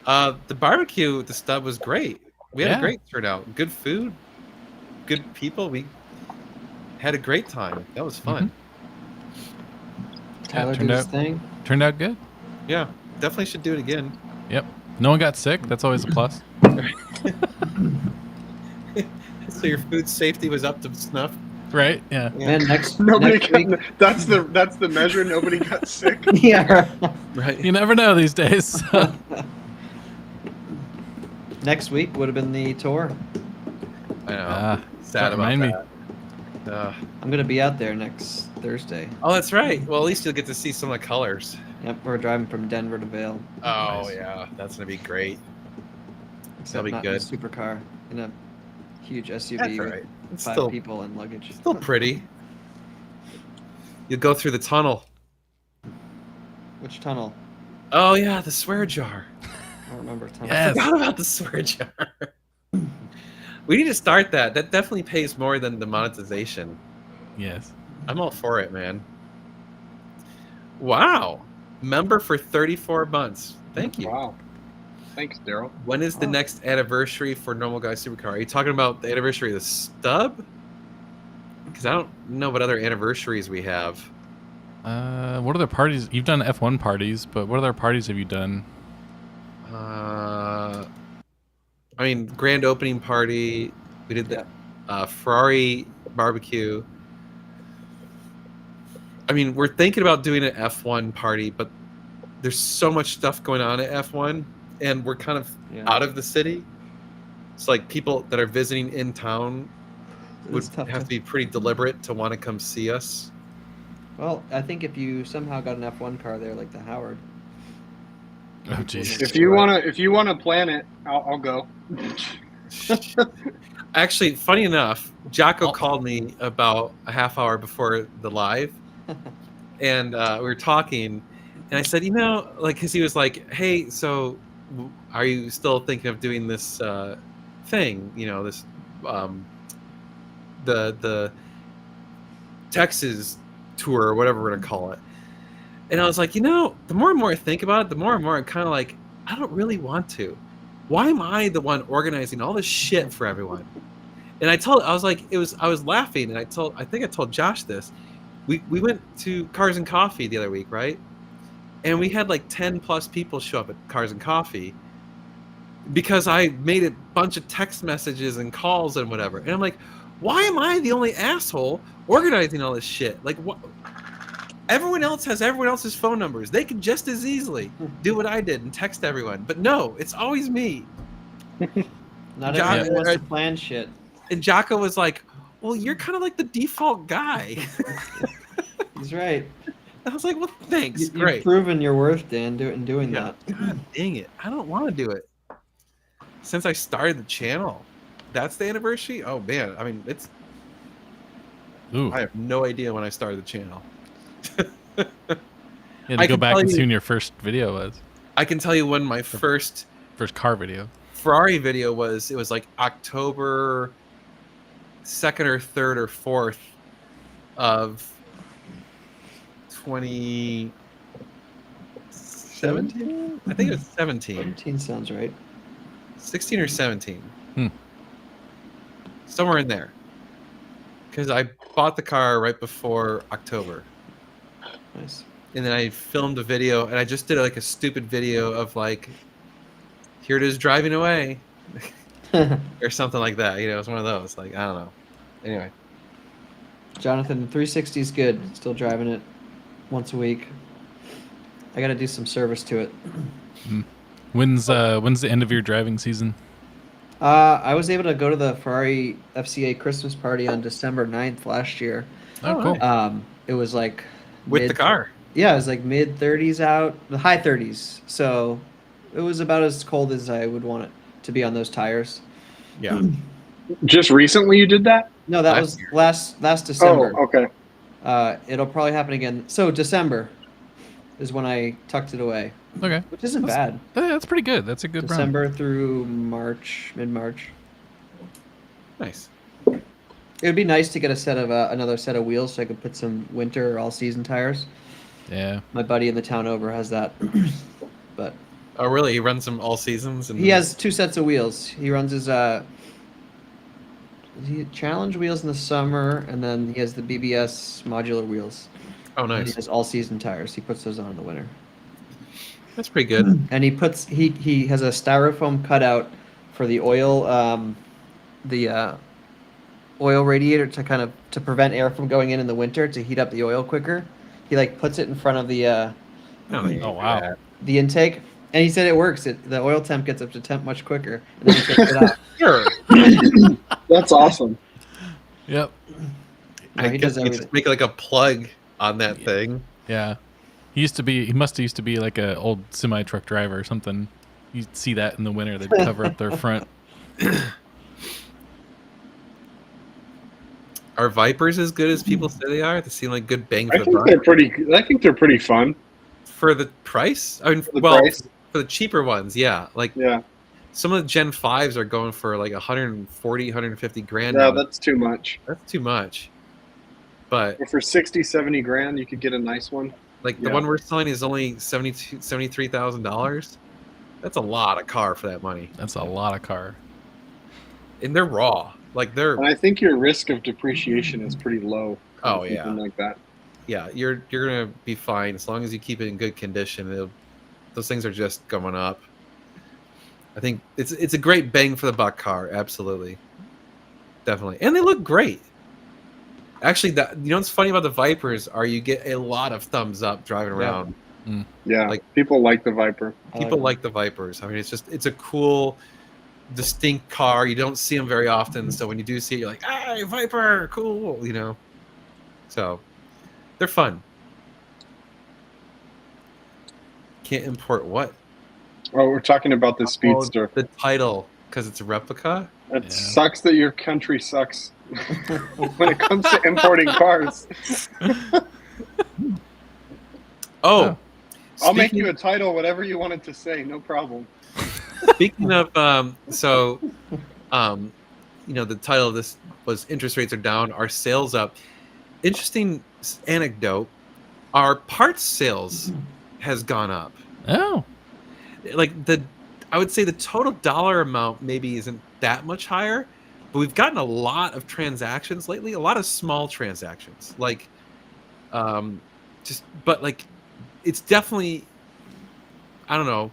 Speaker 1: The barbecue at the Stub was great. We had
Speaker 2: Yeah.
Speaker 1: a great turnout. Good food, good people. We had a great time. That was fun.
Speaker 3: Tyler
Speaker 2: turned
Speaker 3: did his
Speaker 2: out-
Speaker 3: thing.
Speaker 2: Turned out good.
Speaker 1: Yeah, definitely should do it again.
Speaker 2: Yep. No one got sick. That's always a plus.
Speaker 1: So your food safety was up to snuff.
Speaker 2: Right? Yeah.
Speaker 3: Man, next
Speaker 4: Nobody
Speaker 3: next week.
Speaker 4: got, that's the measure. Nobody got sick.
Speaker 3: Yeah.
Speaker 1: Right.
Speaker 2: You never know these days.
Speaker 3: Next week would have been the tour.
Speaker 1: I know.
Speaker 2: Ah,
Speaker 1: Sad
Speaker 2: don't
Speaker 1: about
Speaker 2: remind me.
Speaker 1: that.
Speaker 3: I'm gonna be out there next Thursday.
Speaker 1: Oh, that's right. Well, at least you'll get to see some of the colors.
Speaker 3: Yep, we're driving from Denver to Vail.
Speaker 1: Oh
Speaker 2: Nice.
Speaker 1: yeah, that's gonna be great.
Speaker 3: Except
Speaker 1: be
Speaker 3: not
Speaker 1: good.
Speaker 3: in a supercar, in a huge SUV
Speaker 1: That's all
Speaker 3: with
Speaker 1: right. It's
Speaker 3: 5
Speaker 1: still
Speaker 3: people and luggage.
Speaker 1: still pretty. You'll go through the tunnel.
Speaker 3: Which tunnel?
Speaker 1: Oh yeah, the swear jar.
Speaker 3: I don't remember tunnel.
Speaker 2: Yes.
Speaker 1: I forgot about the swear jar. We need to start that. That definitely pays more than the monetization.
Speaker 2: Yes.
Speaker 1: I'm all for it, man. Wow. Member for 34 months. Thank you.
Speaker 4: Wow. Thanks, Daryl.
Speaker 1: When is the
Speaker 3: Oh.
Speaker 1: next anniversary for Normal Guy Supercar? Are you talking about the anniversary of the Stub? Because I don't know what other anniversaries we have.
Speaker 2: What other parties? You've done F1 parties, but what other parties have you done?
Speaker 1: I mean, grand opening party. We did the Ferrari barbecue. I mean, we're thinking about doing an F1 party, but there's so much stuff going on at F1, and we're kind of
Speaker 3: Yeah.
Speaker 1: out of the city. It's like people that are visiting in town would
Speaker 3: It's tough
Speaker 1: have to be pretty deliberate to want to come see us.
Speaker 3: Well, I think if you somehow got an F1 car there, like the Howard.
Speaker 2: Oh, jeez.
Speaker 4: If you wanna plan it, I'll go.
Speaker 1: Actually, funny enough, Jocko
Speaker 2: Oh.
Speaker 1: called me about a half hour before the live, and we were talking, and I said, you know, like, because he was like, hey, so are you still thinking of doing this thing? You know, this the Texas tour or whatever we're gonna call it. And I was like, you know, the more and more I think about it, the more and more I'm kind of like, I don't really want to. Why am I the one organizing all this shit for everyone? And I was laughing, and I think I told Josh this. We went to Cars and Coffee the other week, right? And we had like 10 plus people show up at Cars and Coffee because I made a bunch of text messages and calls and whatever. And I'm like, why am I the only asshole organizing all this shit? Like, what? Everyone else has everyone else's phone numbers. They could just as easily do what I did and text everyone. But no, it's always me.
Speaker 3: Not
Speaker 1: John-
Speaker 3: everyone wants to plan shit.
Speaker 1: And Jocko was like, well, you're kind of like the default guy.
Speaker 3: He's right.
Speaker 1: I was like, well, thanks.
Speaker 3: You've
Speaker 1: Great.
Speaker 3: proven your worth, Dan, doing
Speaker 1: Yeah.
Speaker 3: that.
Speaker 1: God dang it. I don't want to do it. Since I started the channel. That's the anniversary? Oh, man. I mean, it's...
Speaker 2: Ooh.
Speaker 1: I have no idea when I started the channel.
Speaker 2: Yeah,
Speaker 1: I
Speaker 2: to go
Speaker 1: can
Speaker 2: back
Speaker 1: tell
Speaker 2: and
Speaker 1: you-
Speaker 2: see when your first video was.
Speaker 1: I can tell you when my first
Speaker 2: Car video.
Speaker 1: Ferrari video was. It was like October 2nd or 3rd or 4th of 2017? I think it was 17.
Speaker 3: 17 sounds right.
Speaker 1: 16 or 17.
Speaker 2: Hmm.
Speaker 1: Somewhere in there. Because I bought the car right before October.
Speaker 3: Nice.
Speaker 1: And then I filmed a video, and I just did like a stupid video of like, here it is driving away. Or something like that. You know, it's one of those. Like, I don't know. Anyway.
Speaker 3: Jonathan, the 360 is good. Still driving it once a week. I got to do some service to it.
Speaker 2: When's the end of your driving season?
Speaker 3: I was able to go to the Ferrari FCA Christmas party on December 9th last year.
Speaker 2: Oh, cool.
Speaker 3: It was like
Speaker 1: With the car.
Speaker 3: Yeah, it was like mid 30s out, the high 30s. So it was about as cold as I would want it to be on those tires.
Speaker 1: Yeah.
Speaker 4: Just recently you did that?
Speaker 3: No, that
Speaker 1: Last
Speaker 3: was
Speaker 1: year.
Speaker 3: last December.
Speaker 4: Oh, okay.
Speaker 3: It'll probably happen again. So December is when I tucked it away,
Speaker 2: Okay.
Speaker 3: which isn't bad.
Speaker 2: That's pretty good. That's a good run.
Speaker 3: December through March, mid-March.
Speaker 1: Nice.
Speaker 3: It would be nice to get a set of another set of wheels so I could put some winter or all-season tires.
Speaker 2: Yeah.
Speaker 3: My buddy in the town over has that, but
Speaker 1: Oh, really? He runs them all seasons? And
Speaker 3: he has 2 sets of wheels. He runs his challenge wheels in the summer, and then he has the BBS modular wheels.
Speaker 1: Oh,
Speaker 3: And he
Speaker 1: nice.
Speaker 3: has all-season tires. He puts those on in the winter.
Speaker 1: That's pretty good.
Speaker 3: And he has a styrofoam cutout for the oil oil radiator to prevent air from going in the winter to heat up the oil quicker. He like puts it in front of the
Speaker 1: Oh,
Speaker 2: wow.
Speaker 3: the intake, and he said it works. The oil temp gets up to temp much quicker, and then he takes it out.
Speaker 1: Sure.
Speaker 4: That's awesome.
Speaker 2: Yep.
Speaker 3: No,
Speaker 1: I
Speaker 3: he
Speaker 1: guess
Speaker 3: does
Speaker 1: you
Speaker 3: everything.
Speaker 1: just make like a plug on that thing.
Speaker 2: Yeah. He must have used to be like a old semi truck driver or something. You'd see that in the winter. They'd cover up their front.
Speaker 1: Are Vipers as good as people say they are? They seem like good bang
Speaker 4: I
Speaker 1: for the
Speaker 4: think
Speaker 1: buck.
Speaker 4: they're pretty fun.
Speaker 1: For the price? I mean,
Speaker 4: For the
Speaker 1: well,
Speaker 4: price?
Speaker 1: for the cheaper ones, yeah. Like
Speaker 4: Yeah.
Speaker 1: some of the Gen 5s are going for like 140, 150 grand.
Speaker 4: Yeah,
Speaker 1: now.
Speaker 4: that's too much.
Speaker 1: That's too much. But
Speaker 4: But for 60, 70 grand, you could get a nice one.
Speaker 1: like the
Speaker 4: Yeah.
Speaker 1: one we're selling is only $73,000. That's a lot of car for that money.
Speaker 2: That's a lot of car.
Speaker 1: And they're raw. Like they're
Speaker 4: And I think your risk of depreciation is pretty low.
Speaker 1: Oh,
Speaker 4: Something
Speaker 1: yeah.
Speaker 4: like that.
Speaker 1: yeah, you're gonna be fine as long as you keep it in good condition. Those things are just going up. I think it's a great bang for the buck car, absolutely, definitely, and they look great. Actually, you know what's funny about the Vipers are you get a lot of thumbs up driving around.
Speaker 4: Yeah.
Speaker 1: Like-
Speaker 4: People like the Viper.
Speaker 1: People like the Vipers. I mean, it's a cool, distinct car. You don't see them very often, so when you do see it, you're like, "Hey, Viper, cool!" You know. So they're fun. Can't import what?
Speaker 4: Oh, we're talking about the Speedster.
Speaker 1: The title, because it's a replica.
Speaker 4: It
Speaker 2: Yeah.
Speaker 4: sucks that your country sucks when it comes to importing cars.
Speaker 1: Oh,
Speaker 4: I'll make
Speaker 1: speaking-
Speaker 4: you a title, whatever you wanted to say, no problem.
Speaker 1: Speaking of, you know, the title of this was "Interest Rates Are Down, Our Sales Up." Interesting anecdote: our parts sales has gone up.
Speaker 2: Oh.
Speaker 1: Like I would say the total dollar amount maybe isn't that much higher, but we've gotten a lot of transactions lately. A lot of small transactions, like, but like, it's definitely, I don't know.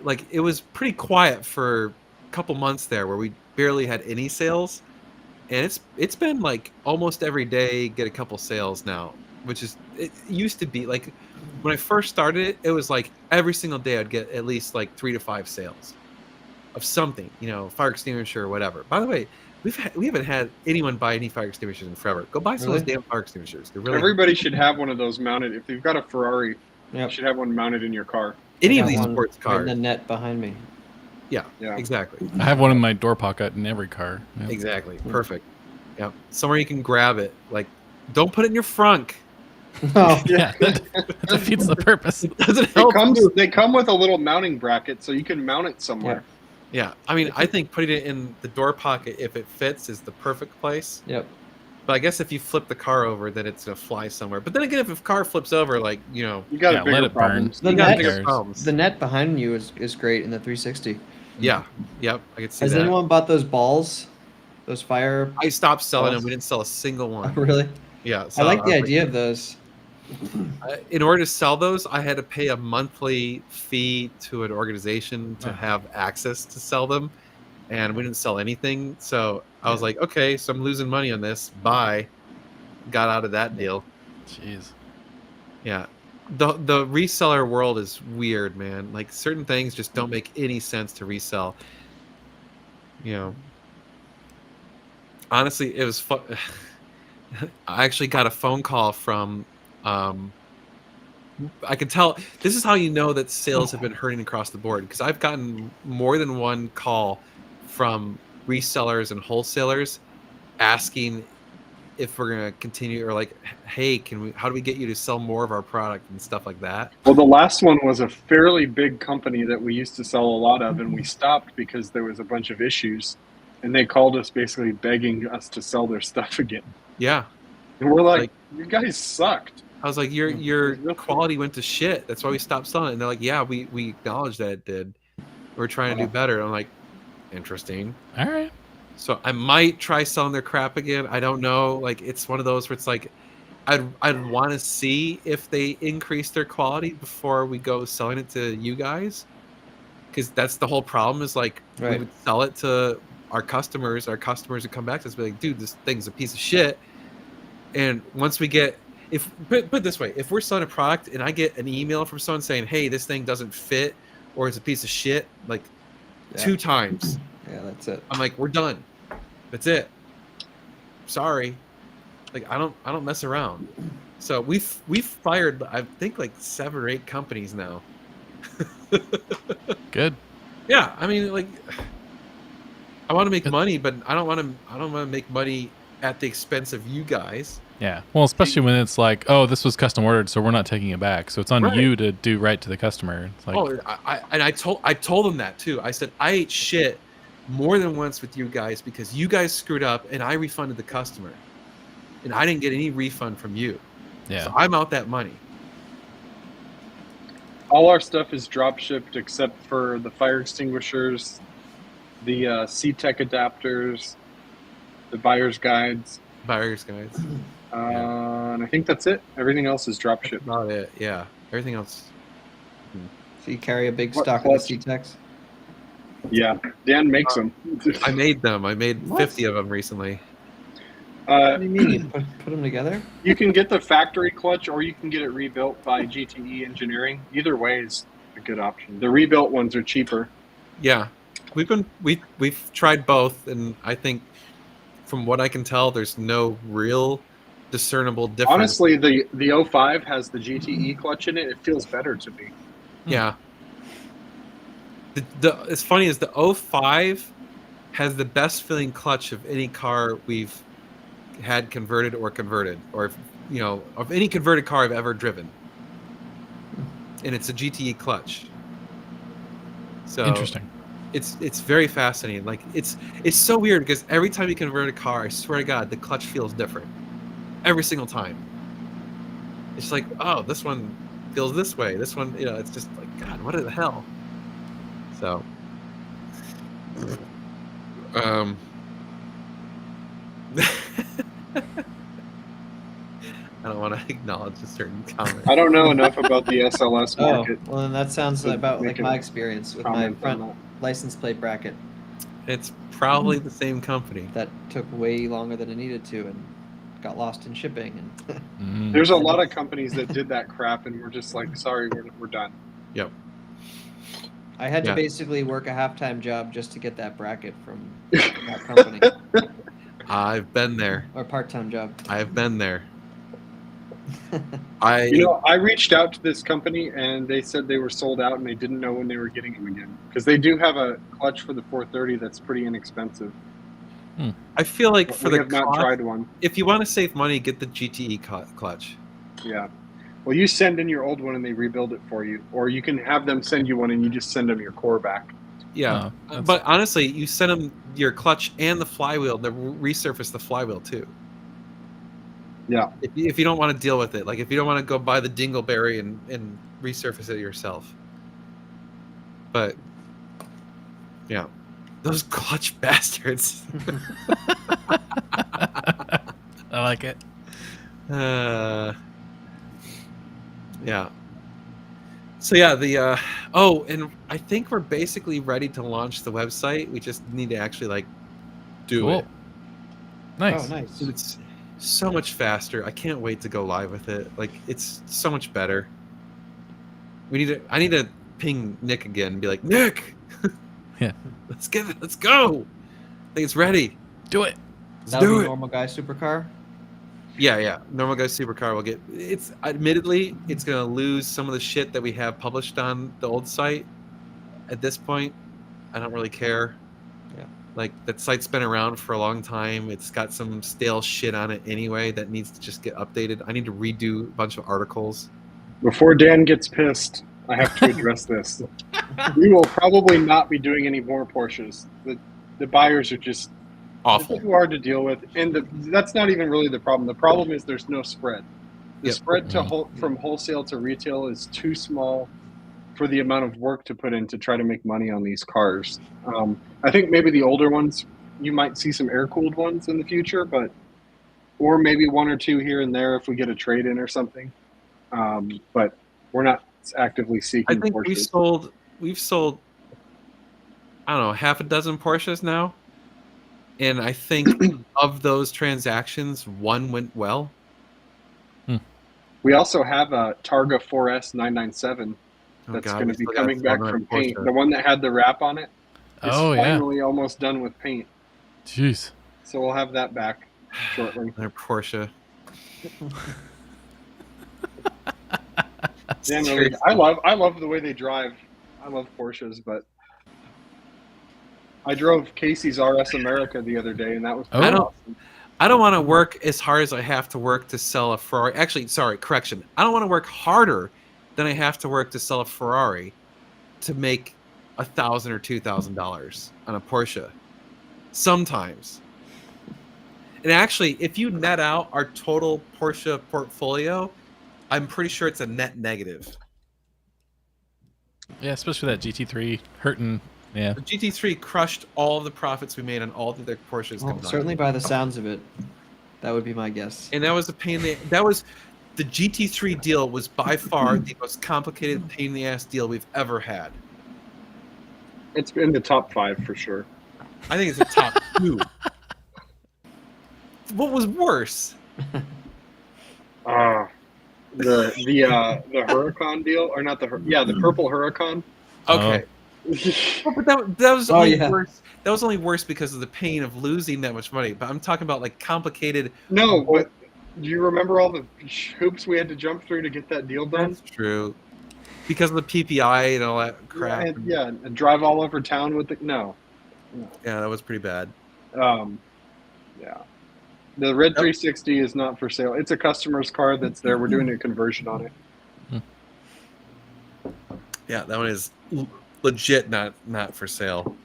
Speaker 1: Like it was pretty quiet for a couple months there where we barely had any sales, and it's been like almost every day get a couple sales now, which is, it used to be like when I first started it was like every single day I'd get at least like 3 to 5 sales of something, you know, fire extinguisher or whatever. By the way, we haven't had anyone buy any fire extinguishers in forever. Go buy some of those damn fire extinguishers. They're really
Speaker 4: Everybody should have one of those mounted. If you've got a Ferrari,
Speaker 3: Yep.
Speaker 4: you should have one mounted in your car.
Speaker 1: any
Speaker 3: I
Speaker 1: of
Speaker 3: got
Speaker 1: these
Speaker 3: one
Speaker 1: sports
Speaker 3: right in
Speaker 1: cars.
Speaker 3: the net behind me.
Speaker 1: Yeah,
Speaker 4: Yeah.
Speaker 1: exactly.
Speaker 2: I have one in my door pocket in every car. Yep.
Speaker 1: Exactly. Perfect. Yeah. Somewhere you can grab it. Like, don't put it in your frunk.
Speaker 3: Oh,
Speaker 2: Yeah, that defeats the purpose.
Speaker 1: It doesn't
Speaker 4: It
Speaker 1: help.
Speaker 4: comes. They come with a little mounting bracket, so you can mount it somewhere.
Speaker 1: Yeah. I mean, I think putting it in the door pocket, if it fits, is the perfect place.
Speaker 3: yep.
Speaker 1: But I guess if you flip the car over, then it's gonna fly somewhere. But then again, if the car flips over, like,
Speaker 4: You got
Speaker 2: Yeah,
Speaker 4: bigger
Speaker 2: let it burn.
Speaker 4: problems.
Speaker 3: The
Speaker 1: you got
Speaker 3: net,
Speaker 1: bigger
Speaker 2: cares?
Speaker 1: problems.
Speaker 3: the net behind you is great in the 360.
Speaker 1: Yeah. Yep. I could see
Speaker 3: Has
Speaker 1: that.
Speaker 3: anyone bought those balls? Those fire?
Speaker 1: I stopped selling them.
Speaker 3: balls?
Speaker 1: We didn't sell a single
Speaker 3: Oh,
Speaker 1: one.
Speaker 3: really?
Speaker 1: Yeah.
Speaker 3: I
Speaker 1: so
Speaker 3: like the
Speaker 1: was
Speaker 3: idea of those.
Speaker 1: in order to sell those, I had to pay a monthly fee to an organization to have access to sell them, and we didn't sell anything. So I was like, okay, so I'm losing money on this. Bye. Got out of that deal.
Speaker 2: Jeez.
Speaker 1: Yeah. The reseller world is weird, man. Like, certain things just don't make any sense to resell. You know. Honestly, it was fun. I actually got a phone call from I can tell this is how you know that sales have been hurting across the board, because I've gotten more than one call from resellers and wholesalers asking if we're going to continue, or like, hey, how do we get you to sell more of our product and stuff like that.
Speaker 4: Well, the last one was a fairly big company that we used to sell a lot of, and we stopped because there was a bunch of issues, and they called us basically begging us to sell their stuff again.
Speaker 1: Yeah.
Speaker 4: And we're like, you guys sucked.
Speaker 1: I was like, your quality went to shit. That's why we stopped selling it. And they're like, yeah, we acknowledge that it did. We're trying to do better. I'm like, interesting.
Speaker 2: All right.
Speaker 1: So I might try selling their crap again. I don't know. Like, it's one of those where it's like, I'd want to see if they increase their quality before we go selling it to you guys. Because that's the whole problem, is like, we would sell it to our customers. Our customers would come back to us and be like, dude, this thing's a piece of shit. And once we get, put it this way, if we're selling a product and I get an email from someone saying, hey, this thing doesn't fit or it's a piece of shit, like 2 times.
Speaker 3: Yeah, that's it.
Speaker 1: I'm like, we're done. That's it. Sorry. Like, I don't mess around. So we've fired, I think, like 7 or 8 companies now.
Speaker 2: Good.
Speaker 1: Yeah, I mean, like, I want to make money, but I don't want to make money at the expense of you guys.
Speaker 2: Yeah. Well, especially when it's like, oh, this was custom ordered, so we're not taking it back. So it's on you to do right to the customer. It's like,
Speaker 1: I told them that too. I said, I ate shit more than once with you guys because you guys screwed up and I refunded the customer, and I didn't get any refund from you.
Speaker 2: yeah.
Speaker 1: So I'm out that money.
Speaker 4: All our stuff is drop shipped except for the fire extinguishers, the C-Tech adapters, the buyer's guides.
Speaker 1: Buyer's guides.
Speaker 4: And I think that's it. Everything else is drop shipped.
Speaker 1: About it. Yeah. Everything else.
Speaker 3: So you carry a big
Speaker 4: What
Speaker 3: stock of the
Speaker 4: clutch?
Speaker 3: C-Techs?
Speaker 4: Yeah, Dan makes them.
Speaker 1: I made them. I made 50 of them recently.
Speaker 3: What do you mean? You put them together?
Speaker 4: You can get the factory clutch, or you can get it rebuilt by GTE Engineering. Either way is a good option. The rebuilt ones are cheaper.
Speaker 1: Yeah. We've tried both, and I think from what I can tell, there's no real discernible difference.
Speaker 4: Honestly, the 05 has the GTE clutch in it. It feels better to me.
Speaker 1: Yeah. It's funny is the 05 has the best feeling clutch of any car we've had converted, or of any converted car I've ever driven. And it's a GTE clutch. So
Speaker 2: Interesting.
Speaker 1: It's very fascinating. Like, it's so weird because every time you convert a car, I swear to God, the clutch feels different. Every single time. It's like, oh, this one feels this way. This one, it's just like, God, what the hell? So, I don't want to acknowledge a certain comment.
Speaker 4: I don't know enough about the SLS
Speaker 3: Oh,
Speaker 4: market.
Speaker 3: well, then that sounds
Speaker 4: So
Speaker 3: about like
Speaker 4: make
Speaker 3: my
Speaker 4: a
Speaker 3: experience with my
Speaker 4: comment on
Speaker 3: front
Speaker 4: that.
Speaker 3: license plate bracket.
Speaker 1: It's probably the same company.
Speaker 3: That took way longer than it needed to and got lost in shipping. And
Speaker 2: Mm.
Speaker 4: There's a lot of companies that did that crap, and we're just like, sorry, we're done.
Speaker 1: Yep.
Speaker 3: I had to
Speaker 1: Yeah.
Speaker 3: basically work a half-time job just to get that bracket from that company,
Speaker 1: I've been there.
Speaker 3: or part-time job.
Speaker 1: I've been there.
Speaker 4: You know, I reached out to this company and they said they were sold out and they didn't know when they were getting them again because they do have a clutch for the 430 that's pretty inexpensive.
Speaker 1: I feel like
Speaker 4: But
Speaker 1: for
Speaker 4: we
Speaker 1: the
Speaker 4: have not
Speaker 1: cost,
Speaker 4: tried one.
Speaker 1: if you want to save money, get the GTE clutch.
Speaker 4: Yeah. Well, you send in your old one and they rebuild it for you, or you can have them send you one and you just send them your core back.
Speaker 1: Yeah,
Speaker 2: that's-
Speaker 1: but honestly, you send them your clutch and the flywheel. They resurface the flywheel too.
Speaker 4: Yeah.
Speaker 1: If you don't want to deal with it, like if you don't want to go buy the dingleberry and resurface it yourself. But yeah, those clutch bastards.
Speaker 2: I like it.
Speaker 1: Yeah. So yeah, the oh, and I think we're basically ready to launch the website. We just need to actually like do
Speaker 2: Cool.
Speaker 1: it.
Speaker 2: Nice.
Speaker 3: Oh, nice.
Speaker 1: It's so much faster. I can't wait to go live with it. Like it's so much better. I need to ping Nick again and be like, Nick,
Speaker 2: Yeah.
Speaker 1: let's go. I think it's ready.
Speaker 2: Do it.
Speaker 1: Let's
Speaker 3: That would
Speaker 1: do
Speaker 3: be
Speaker 1: it.
Speaker 3: normal guy supercar.
Speaker 1: Yeah. Normal Guy Supercar will get. It's admittedly it's gonna lose some of the shit that we have published on the old site. At this point, I don't really care.
Speaker 3: Yeah.
Speaker 1: Like that site's been around for a long time. It's got some stale shit on it anyway that needs to just get updated. I need to redo a bunch of articles.
Speaker 4: Before Dan gets pissed, I have to address this. We will probably not be doing any more Porsches. The buyers are just
Speaker 1: Awful.
Speaker 4: too hard to deal with, and that's not even really the problem. The problem is there's no spread. The
Speaker 1: Yep.
Speaker 4: spread to from wholesale to retail is too small for the amount of work to put in to try to make money on these cars. I think maybe the older ones, you might see some air-cooled ones in the future, or maybe one or two here and there if we get a trade-in or something. But we're not actively seeking
Speaker 1: I think
Speaker 4: Porsches.
Speaker 1: we've sold I don't know, half a dozen Porsches now. And I think of those transactions, one went well.
Speaker 4: We also have a Targa 4S 997
Speaker 1: Oh,
Speaker 4: that's
Speaker 1: God,
Speaker 4: going
Speaker 1: we
Speaker 4: to be
Speaker 1: still got
Speaker 4: coming back
Speaker 1: 400
Speaker 4: from paint.
Speaker 1: Porsche.
Speaker 4: The one that had the wrap on it is
Speaker 2: Oh, yeah.
Speaker 4: finally almost done with paint.
Speaker 2: Jeez.
Speaker 4: So we'll have that back shortly.
Speaker 1: Another Porsche.
Speaker 4: Dan, really, I love the way they drive. I love Porsches, but I drove Casey's RS America the other day, and that was
Speaker 2: Oh.
Speaker 4: pretty
Speaker 1: I don't-
Speaker 4: awesome.
Speaker 1: I don't want to work as hard as I have to work to sell a Ferrari. Actually, sorry, correction. I don't want to work harder than I have to work to sell a Ferrari to make $1,000 or $2,000 on a Porsche. Sometimes. And actually, if you net out our total Porsche portfolio, I'm pretty sure it's a net negative.
Speaker 2: Yeah, especially that GT3 hurting. Yeah.
Speaker 1: The GT3 crushed all of the profits we made on all the other Porsches
Speaker 3: Well,
Speaker 1: combined.
Speaker 3: certainly by the sounds of it, that would be my guess.
Speaker 1: And that was a pain. That was the GT3 deal was by far the most complicated pain in the ass deal we've ever had.
Speaker 4: It's in the top 5 for sure.
Speaker 1: I think it's a top 2. What was worse?
Speaker 4: The Huracan deal, or not the purple Huracan.
Speaker 1: Okay, but that was
Speaker 3: Oh,
Speaker 1: only
Speaker 3: yeah.
Speaker 1: worse. That was only worse because of the pain of losing that much money. But I'm talking about like complicated.
Speaker 4: No, but do you remember all the hoops we had to jump through to get that deal done?
Speaker 1: That's true. Because of the PPI and all that crap.
Speaker 4: And drive all over town with it. No.
Speaker 1: Yeah, that was pretty bad.
Speaker 4: Yeah. The red 360 is not for sale. It's a customer's car that's there. We're doing a conversion on it.
Speaker 1: Yeah, that one is legit not for sale.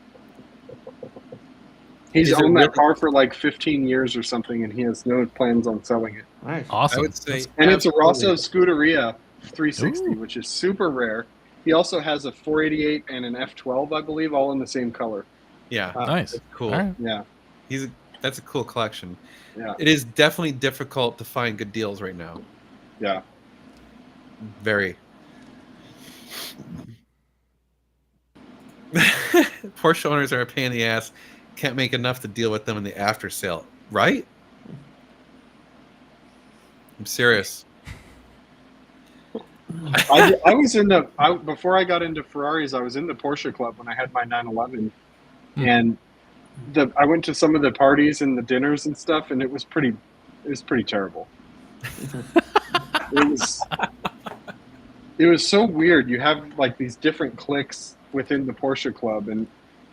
Speaker 4: He's
Speaker 1: Is it
Speaker 4: owned
Speaker 1: really-
Speaker 4: that car for like 15 years or something, and he has no plans on selling it.
Speaker 3: Nice.
Speaker 2: Awesome.
Speaker 1: I would say,
Speaker 4: And it's a
Speaker 1: absolutely.
Speaker 4: Rosso Scuderia 360,
Speaker 2: Ooh.
Speaker 4: which is super rare. He also has a 488 and an F12, I believe, all in the same color.
Speaker 1: Yeah,
Speaker 2: Nice.
Speaker 1: that's cool.
Speaker 2: All right.
Speaker 4: Yeah.
Speaker 1: That's a cool collection.
Speaker 4: Yeah.
Speaker 1: It is definitely difficult to find good deals right now.
Speaker 4: Yeah.
Speaker 1: Very. Porsche owners are a pain in the ass. Can't make enough to deal with them in the after sale, right? I'm serious.
Speaker 4: I was in the before I got into Ferraris. I was in the Porsche club when I had my 911, and I went to some of the parties and the dinners and stuff, and it was pretty terrible. It was so weird. You have like these different cliques within the Porsche club, and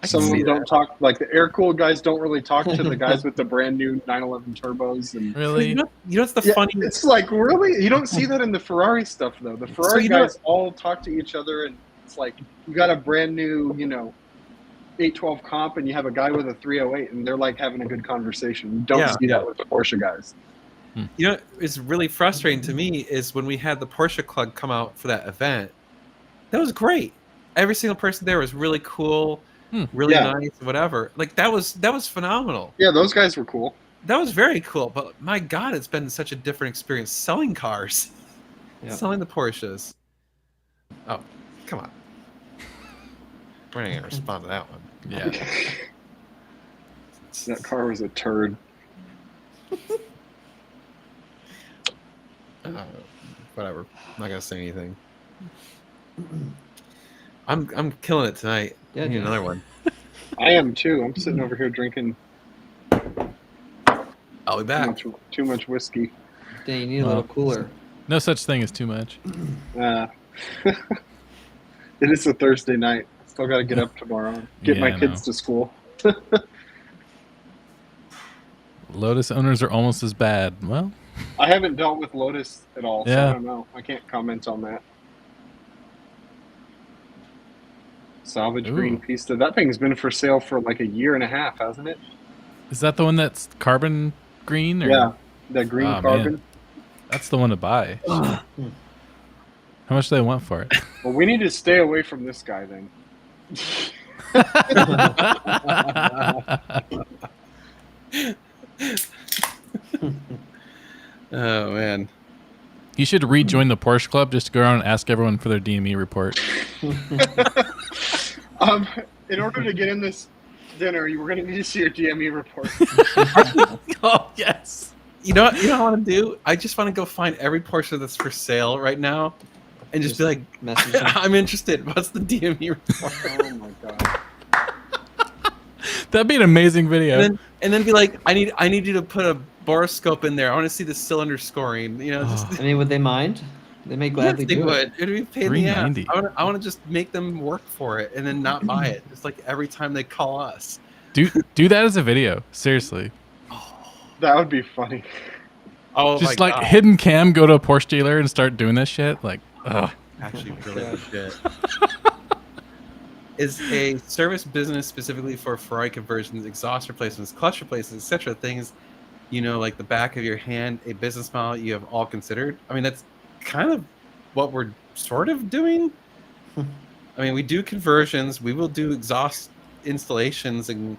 Speaker 4: some of them don't talk. Like the air cooled guys don't really talk to the guys with the brand new 911 turbos. And
Speaker 2: Really?
Speaker 1: You know what's the funny?
Speaker 4: it's like, really, you don't see that in the Ferrari stuff though. The Ferrari guys all talk to each other, and it's like you got a brand new, 812 comp, and you have a guy with a 308, and they're like having a good conversation. You don't see that with the Porsche guys.
Speaker 1: You know, it's really frustrating to me is when we had the Porsche Club come out for that event. That was great. Every single person there was really cool, really nice, whatever. Like that was phenomenal.
Speaker 4: Yeah, those guys were cool.
Speaker 1: That was very cool. But my God, it's been such a different experience selling cars, selling the Porsches. Oh, come on. We're not gonna respond to that one.
Speaker 2: Yeah.
Speaker 4: That car was a turd.
Speaker 1: Whatever. I'm not gonna say anything. I'm killing it tonight.
Speaker 3: Yeah,
Speaker 1: I need
Speaker 3: dude.
Speaker 1: another one.
Speaker 4: I am too. I'm sitting over here drinking
Speaker 1: I'll be back.
Speaker 4: too much whiskey.
Speaker 3: Dang, you need a little cooler.
Speaker 2: No such thing as too much.
Speaker 4: It is a Thursday night. Still got to get up tomorrow and get my kids to school.
Speaker 2: Lotus owners are almost as bad. Well,
Speaker 4: I haven't dealt with Lotus at all, so
Speaker 2: Yeah.
Speaker 4: I don't know. I can't comment on that. Salvage green Pista. That thing's been for sale for like a year and a half, hasn't it?
Speaker 2: is that the one that's carbon green? Or?
Speaker 4: Yeah, that green
Speaker 2: Oh,
Speaker 4: carbon.
Speaker 2: man. That's the one to buy. How much do they want for it?
Speaker 4: Well, we need to stay away from this guy then.
Speaker 1: Oh man.
Speaker 2: You should rejoin the Porsche Club just to go around and ask everyone for their DME report.
Speaker 4: In order to get in this dinner, we're going to need to see your DME report.
Speaker 2: Oh, yes.
Speaker 1: You know what I want to do? I just want to go find every Porsche that's for sale right now and just be like,
Speaker 3: message them.
Speaker 1: I'm interested. What's the DME report?
Speaker 4: Oh my god.
Speaker 2: That'd be an amazing video.
Speaker 1: And then be like, I need you to put a borescope in there. I want to see the cylinder scoring. You know, just
Speaker 3: I mean, would they mind? They may gladly
Speaker 1: they
Speaker 3: do
Speaker 1: would.
Speaker 3: it.
Speaker 1: It'd be a pain in the ass.
Speaker 2: 390.
Speaker 1: I want to just make them work for it and then not buy it. Just like every time they call us.
Speaker 2: Do that as a video. Seriously.
Speaker 4: That would be funny.
Speaker 1: Oh,
Speaker 2: Just
Speaker 1: my
Speaker 2: like
Speaker 1: God.
Speaker 2: hidden cam, go to a Porsche dealer and start doing this shit. Like,
Speaker 1: Actually, really legit. Is a service business specifically for Ferrari conversions, exhaust replacements, clutch replacements, etc. Things, like the back of your hand, a business model you have all considered? I mean, that's kind of what we're sort of doing. I mean, we do conversions, we will do exhaust installations, and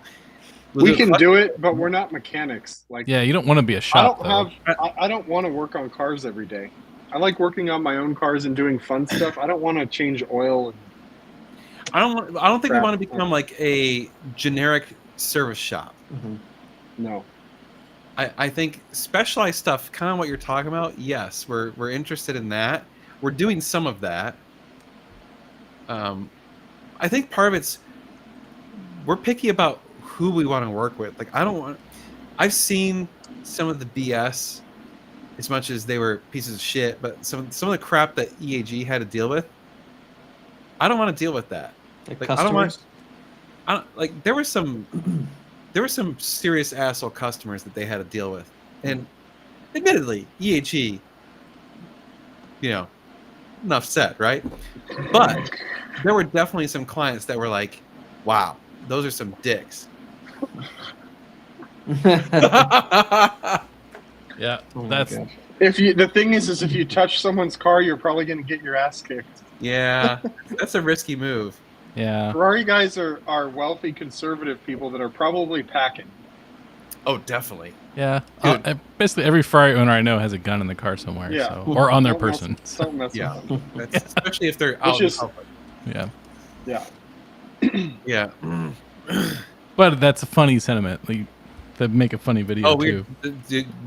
Speaker 4: We can do it, but we're not mechanics. Like,
Speaker 2: yeah, you don't want to be a shop.
Speaker 4: I don't want to work on cars every day. I like working on my own cars and doing fun stuff. I don't want to change oil. And
Speaker 1: I don't think we want to become like a generic service shop.
Speaker 4: No.
Speaker 1: I think specialized stuff, kind of what you're talking about. Yes, we're interested in that. We're doing some of that. I think part of it's we're picky about who we want to work with. Like I've seen some of the BS, as much as they were pieces of shit, but some of the crap that EAG had to deal with. I don't want to deal with that.
Speaker 3: Like
Speaker 1: I don't want.
Speaker 3: customers?
Speaker 1: There were some serious asshole customers that they had to deal with, and admittedly, EAG, enough said, right? But there were definitely some clients that were like, "Wow, those are some dicks."
Speaker 2: Yeah,
Speaker 3: Oh my
Speaker 2: that's
Speaker 3: gosh.
Speaker 4: The thing is if you touch someone's car, you're probably going to get your ass kicked.
Speaker 1: Yeah, that's a risky move.
Speaker 2: yeah.
Speaker 4: Ferrari guys are wealthy, conservative people that are probably packing.
Speaker 1: Oh, definitely.
Speaker 2: Yeah.
Speaker 1: Dude.
Speaker 2: Basically, every Ferrari owner I know has a gun in the car somewhere.
Speaker 4: Yeah.
Speaker 2: So, or on their
Speaker 4: Don't mess-
Speaker 2: person.
Speaker 4: Don't mess
Speaker 1: Yeah.
Speaker 4: with them.
Speaker 1: That's, especially if they're out.
Speaker 4: just-
Speaker 1: in public.
Speaker 2: Yeah.
Speaker 4: Yeah.
Speaker 1: Yeah.
Speaker 2: But that's a funny sentiment. Like, they make a funny video
Speaker 1: Oh,
Speaker 2: too.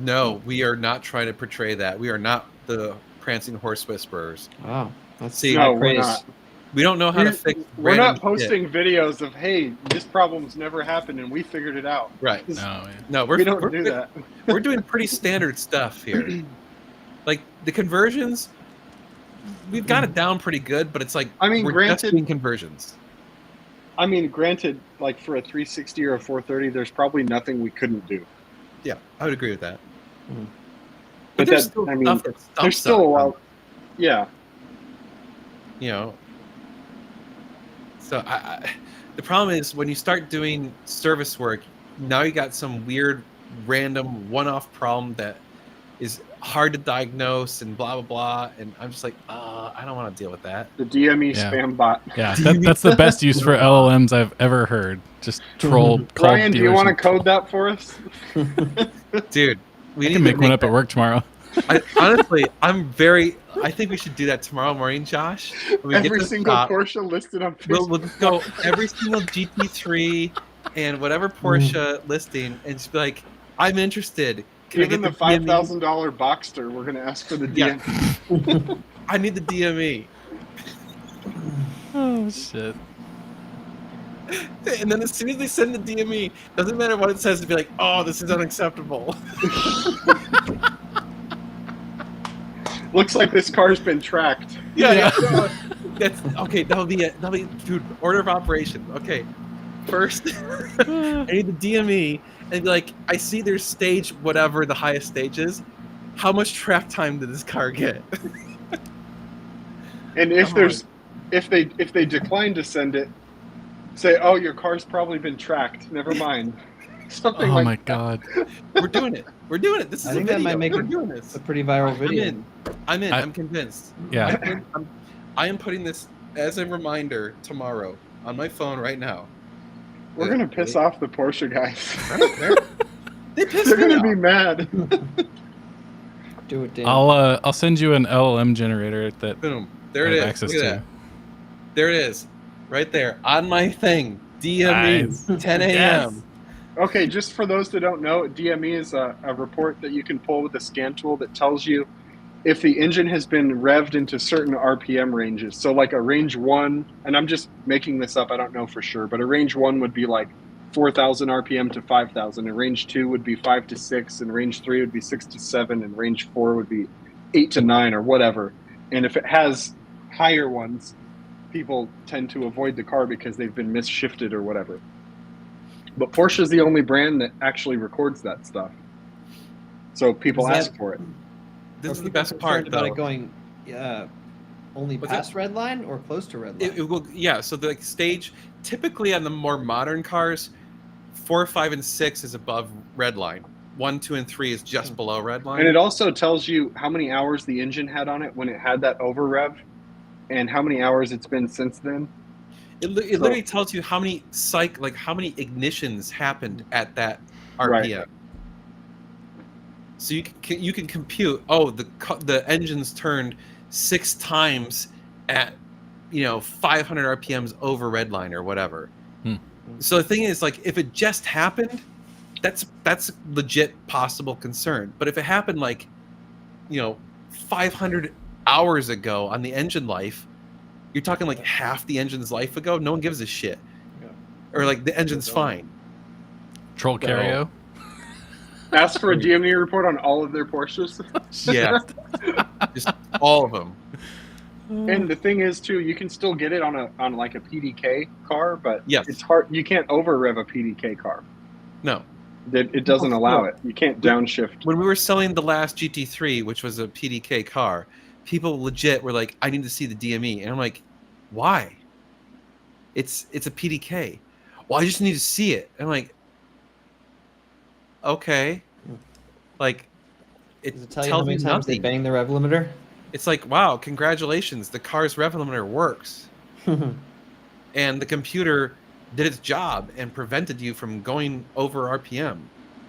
Speaker 1: no, we are not trying to portray that. We are not the prancing horse whisperers.
Speaker 3: Wow, that's
Speaker 1: See,
Speaker 3: high
Speaker 4: No, we're
Speaker 3: praise.
Speaker 4: not.
Speaker 1: We don't know how to fix.
Speaker 4: We're not
Speaker 1: random shit.
Speaker 4: posting videos of, hey, this problem's never happened and we figured it out.
Speaker 1: Right.
Speaker 2: No, yeah.
Speaker 1: No,
Speaker 4: We don't do that.
Speaker 1: We're doing pretty standard stuff here. Like the conversions, we've got it down pretty good, but it's like
Speaker 4: I mean,
Speaker 1: we're
Speaker 4: granted-
Speaker 1: just doing conversions.
Speaker 4: I mean, granted, like for a 360 or a 430, there's probably nothing we couldn't do.
Speaker 1: Yeah, I would agree with that.
Speaker 4: But
Speaker 1: there's
Speaker 4: that,
Speaker 1: still
Speaker 4: I mean,
Speaker 1: stuff that stumps
Speaker 4: there's still a
Speaker 1: us,
Speaker 4: lot. Yeah.
Speaker 1: You know. So the problem is when you start doing service work, now you got some weird, random, one-off problem that is hard to diagnose and blah blah blah. And I'm just like, I don't want to deal with that.
Speaker 4: The DME
Speaker 2: Yeah.
Speaker 4: spam bot.
Speaker 2: Yeah, that's the best use for LLMs I've ever heard. Just troll.
Speaker 4: Ryan, do you want to
Speaker 2: dealers
Speaker 4: code that for us?
Speaker 1: Dude, we
Speaker 2: I
Speaker 1: need
Speaker 2: can
Speaker 1: to
Speaker 2: make one up at work tomorrow.
Speaker 1: Honestly, I think we should do that tomorrow morning, Josh. When we get
Speaker 4: Every
Speaker 1: to the
Speaker 4: single
Speaker 1: top,
Speaker 4: Porsche listed on Facebook.
Speaker 1: we'll go every single GT3 and whatever Porsche listing and just be like, I'm interested. Can
Speaker 4: Even
Speaker 1: I
Speaker 4: the
Speaker 1: get the DME?
Speaker 4: $5,000 Boxster, we're going to ask for the
Speaker 1: Yeah.
Speaker 4: DME.
Speaker 1: I need the DME.
Speaker 2: Oh shit!
Speaker 1: And then as soon as they send the DME, doesn't matter what it says, to be like, oh, this is unacceptable.
Speaker 4: Looks like this car's been tracked.
Speaker 1: Yeah. That's okay. That'll be dude. Order of operation. Okay, first I need the DME and be like, I see there's stage whatever the highest stage is. How much track time did this car get?
Speaker 4: And if
Speaker 1: Come
Speaker 4: there's if they decline to send it, say, "Oh, your car's probably been tracked. Never mind." Something
Speaker 2: Oh
Speaker 4: like
Speaker 2: my
Speaker 4: that.
Speaker 2: god!
Speaker 1: We're doing it. We're doing it. This is
Speaker 3: I
Speaker 1: a
Speaker 3: think
Speaker 1: video.
Speaker 3: that might make
Speaker 1: We're
Speaker 3: it
Speaker 1: doing this.
Speaker 3: a pretty viral video.
Speaker 1: I'm in.
Speaker 2: I-
Speaker 1: I'm convinced.
Speaker 2: Yeah,
Speaker 1: I am putting this as a reminder tomorrow on my phone right now.
Speaker 4: We're gonna piss off the Porsche guys.
Speaker 1: I don't care. They pissed
Speaker 4: They're
Speaker 1: me
Speaker 4: gonna
Speaker 1: off.
Speaker 4: be mad.
Speaker 3: Do it, Dan.
Speaker 2: I'll send you an LLM generator that
Speaker 1: Boom. There
Speaker 2: I
Speaker 1: it
Speaker 2: have
Speaker 1: is.
Speaker 2: access
Speaker 1: Look at
Speaker 2: to.
Speaker 1: that. There it is. Right there on my thing. DME.
Speaker 2: Nice.
Speaker 1: 10 a.m.
Speaker 4: Okay, just for those that don't know, DME is a report that you can pull with a scan tool that tells you if the engine has been revved into certain RPM ranges. So like a range 1, and I'm just making this up, I don't know for sure, but a range 1 would be like 4,000 RPM to 5,000, and range 2 would be 5 to 6, and range 3 would be 6 to 7, and range 4 would be 8 to 9 or whatever. And if it has higher ones, people tend to avoid the car because they've been misshifted or whatever. But Porsche is the only brand that actually records that stuff. So people
Speaker 3: Is that-
Speaker 4: ask for it.
Speaker 1: This
Speaker 3: Are
Speaker 1: is the
Speaker 3: people
Speaker 1: best part,
Speaker 3: concerned about
Speaker 1: though.
Speaker 3: it going only
Speaker 1: What's
Speaker 3: past red line or close to red line?
Speaker 1: It will, yeah. So the stage, typically on the more modern cars, 4, 5, and 6 is above red line. 1, 2, and 3 is just below red line.
Speaker 4: And it also tells you how many hours the engine had on it when it had that over rev, and how many hours it's been since then.
Speaker 1: It literally tells you how many how many ignitions happened at that RPM.
Speaker 4: Right.
Speaker 1: So you can compute. Oh, the engine's turned 6 times at 500 RPMs over redline or whatever. So the thing is, like, if it just happened, that's legit possible concern. But if it happened 500 hours ago on the engine life, you're talking like half the engine's life ago. No one gives a shit.
Speaker 3: Yeah.
Speaker 1: Or like the engine's fine.
Speaker 2: troll Cario.
Speaker 4: Ask for a DME report on all of their Porsches.
Speaker 1: Yeah, just all of them.
Speaker 4: And the thing is, too, you can still get it on like a PDK car, but
Speaker 1: Yes.
Speaker 4: it's hard. You can't over rev a PDK car.
Speaker 1: No,
Speaker 4: It doesn't allow it. You can't downshift.
Speaker 1: when we were selling the last GT3, which was a PDK car, people legit were like, "I need to see the DME," and I'm like, "Why? It's a PDK. Well, I just need to see it." And I'm like, "Okay." Like, it
Speaker 3: Does it tell you how
Speaker 1: tells me
Speaker 3: many times they
Speaker 1: nothing.
Speaker 3: bang the rev limiter?
Speaker 1: It's like, wow, congratulations, the car's rev limiter works, and the computer did its job and prevented you from going over RPM.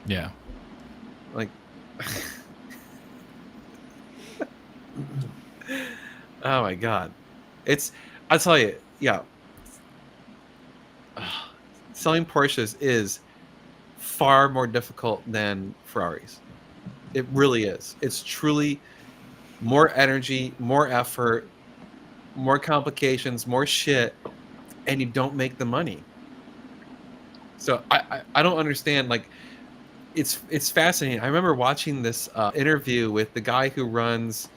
Speaker 2: Yeah.
Speaker 1: Like, oh my god, I'll tell you, yeah, selling Porsches is far more difficult than Ferraris. It really is. It's truly more energy, more effort, more complications, more shit, and you don't make the money. So I don't understand. Like, it's fascinating. I remember watching this interview with the guy who runs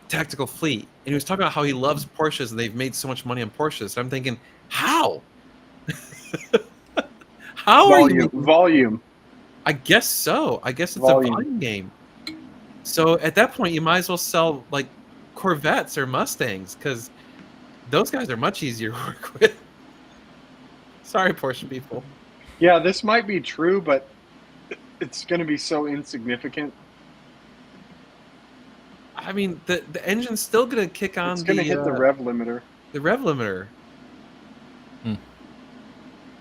Speaker 1: Tactical Fleet, and he was talking about how he loves Porsches and they've made so much money on Porsches. I'm thinking, how? How are you?
Speaker 4: Volume.
Speaker 1: I guess so. I guess it's
Speaker 4: Volume.
Speaker 1: a volume game. So at that point, you might as well sell like Corvettes or Mustangs, because those guys are much easier to work with. Sorry, Porsche people.
Speaker 4: Yeah, this might be true, but it's going to be so insignificant.
Speaker 1: I mean, the engine's still going to kick on.
Speaker 4: It's going to hit the rev limiter.
Speaker 1: The rev limiter.
Speaker 2: Hmm.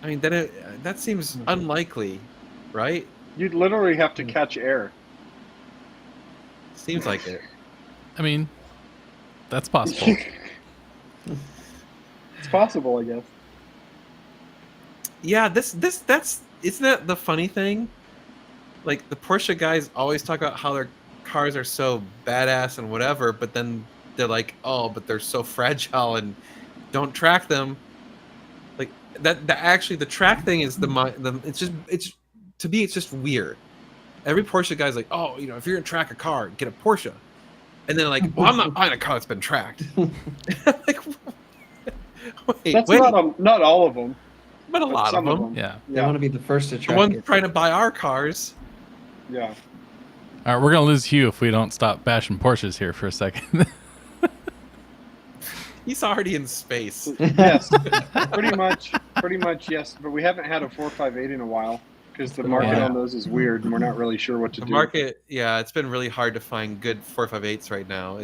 Speaker 1: I mean, that seems unlikely, right?
Speaker 4: You'd literally have to catch air.
Speaker 1: Seems like it.
Speaker 2: I mean, that's possible.
Speaker 4: It's possible, I guess.
Speaker 1: Yeah, isn't that the funny thing? Like, the Porsche guys always talk about how their cars are so badass and whatever, but then they're like, oh, but they're so fragile and don't track them. Like that actually, the track thing is it's to me, it's just weird. Every Porsche guy's like, oh, you know, if you're gonna track a car, get a Porsche. And then like, well, I'm not buying a car that's been tracked. Like,
Speaker 4: That's
Speaker 1: wait,
Speaker 4: not all of them.
Speaker 1: but a lot of
Speaker 4: some
Speaker 1: them.
Speaker 2: Yeah.
Speaker 3: They want to be the first to
Speaker 1: The
Speaker 3: track
Speaker 1: ones
Speaker 3: it.
Speaker 1: trying to buy our cars.
Speaker 4: Yeah.
Speaker 2: All right, we're gonna lose Hugh if we don't stop bashing Porsches here for a second.
Speaker 1: He's already in space.
Speaker 4: Yes. pretty much, yes. But we haven't had a 458 in a while because the market
Speaker 2: Yeah.
Speaker 4: on those is weird and we're not really sure what to
Speaker 1: The
Speaker 4: do.
Speaker 1: market, yeah, it's been really hard to find good 458s right now.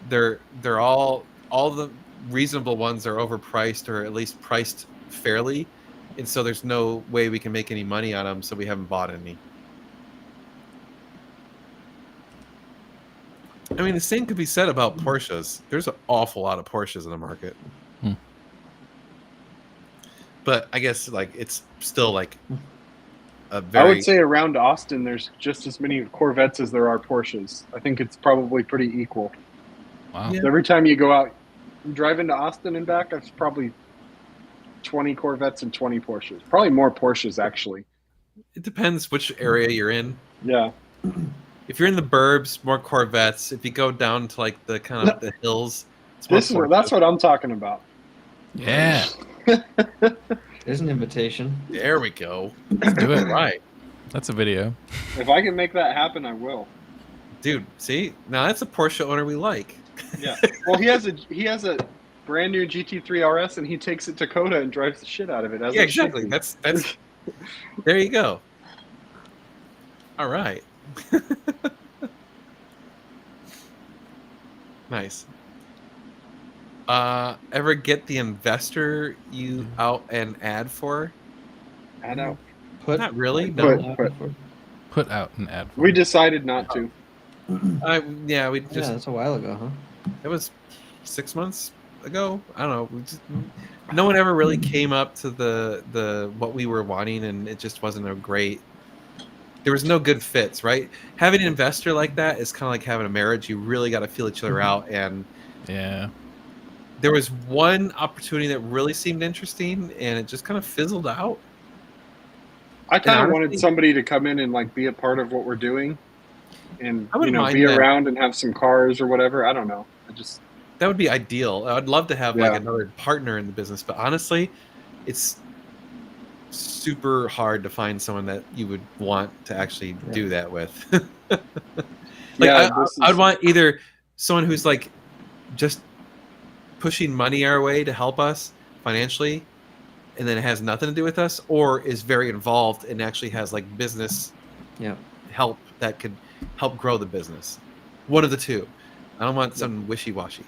Speaker 1: They're all the reasonable ones are overpriced or at least priced fairly, and so there's no way we can make any money on them, so we haven't bought any. I mean, the same could be said about Porsches. There's an awful lot of Porsches in the market.
Speaker 2: Hmm.
Speaker 1: But I guess like it's still like a
Speaker 4: I
Speaker 1: very
Speaker 4: would say around Austin, there's just as many Corvettes as there are Porsches. I think it's probably pretty equal.
Speaker 2: Wow.
Speaker 1: Yeah.
Speaker 4: Every time you go out, drive into Austin and back, that's probably 20 Corvettes and 20 Porsches. Probably more Porsches, actually.
Speaker 1: it depends which area you're in.
Speaker 4: Yeah.
Speaker 1: If you're in the burbs, more Corvettes. If you go down to like the kind of the hills, it's more Porsches.
Speaker 4: That's what I'm talking about.
Speaker 2: Yeah.
Speaker 3: There's an invitation.
Speaker 1: There we go.
Speaker 2: Let's do it.
Speaker 1: Right,
Speaker 2: That's a video.
Speaker 4: If I can make that happen, I will.
Speaker 1: dude. See, now that's a Porsche owner we like.
Speaker 4: Yeah. Well, he has a brand new GT3 RS, and he takes it to Coda and drives the shit out of it. As
Speaker 1: Yeah,
Speaker 4: it should
Speaker 1: exactly.
Speaker 4: be.
Speaker 1: That's there you go. All right. Nice. Ever get the investor you out an ad for?
Speaker 4: I know.
Speaker 1: Not really. No.
Speaker 2: Put out an ad. For
Speaker 4: We
Speaker 2: it.
Speaker 4: decided not to.
Speaker 1: Yeah, we
Speaker 3: Yeah,
Speaker 1: just.
Speaker 3: that's a while ago, huh?
Speaker 1: It was 6 months ago. I don't know. No one ever really came up to the what we were wanting, and it just wasn't a great. There was no good fits, right? Having an investor like that is kind of like having a marriage. You really got to feel each other out, and
Speaker 2: Yeah.
Speaker 1: there was one opportunity that really seemed interesting, and it just kind of fizzled out.
Speaker 4: I kind of
Speaker 1: honestly-
Speaker 4: wanted somebody to come in and like be a part of what we're doing, and
Speaker 1: I wouldn't mind
Speaker 4: be
Speaker 1: that.
Speaker 4: around and have some cars or whatever. I don't know.
Speaker 1: That would be ideal. I'd love to have like
Speaker 4: Yeah.
Speaker 1: another partner in the business, but honestly, it's super hard to find someone that you would want to actually do that with.
Speaker 4: Yeah,
Speaker 1: I'd want either someone who's like just pushing money our way to help us financially, and then it has nothing to do with us, or is very involved and actually has like business
Speaker 3: Yeah.
Speaker 1: help that could help grow the business. One of the two. I don't want some wishy-washy.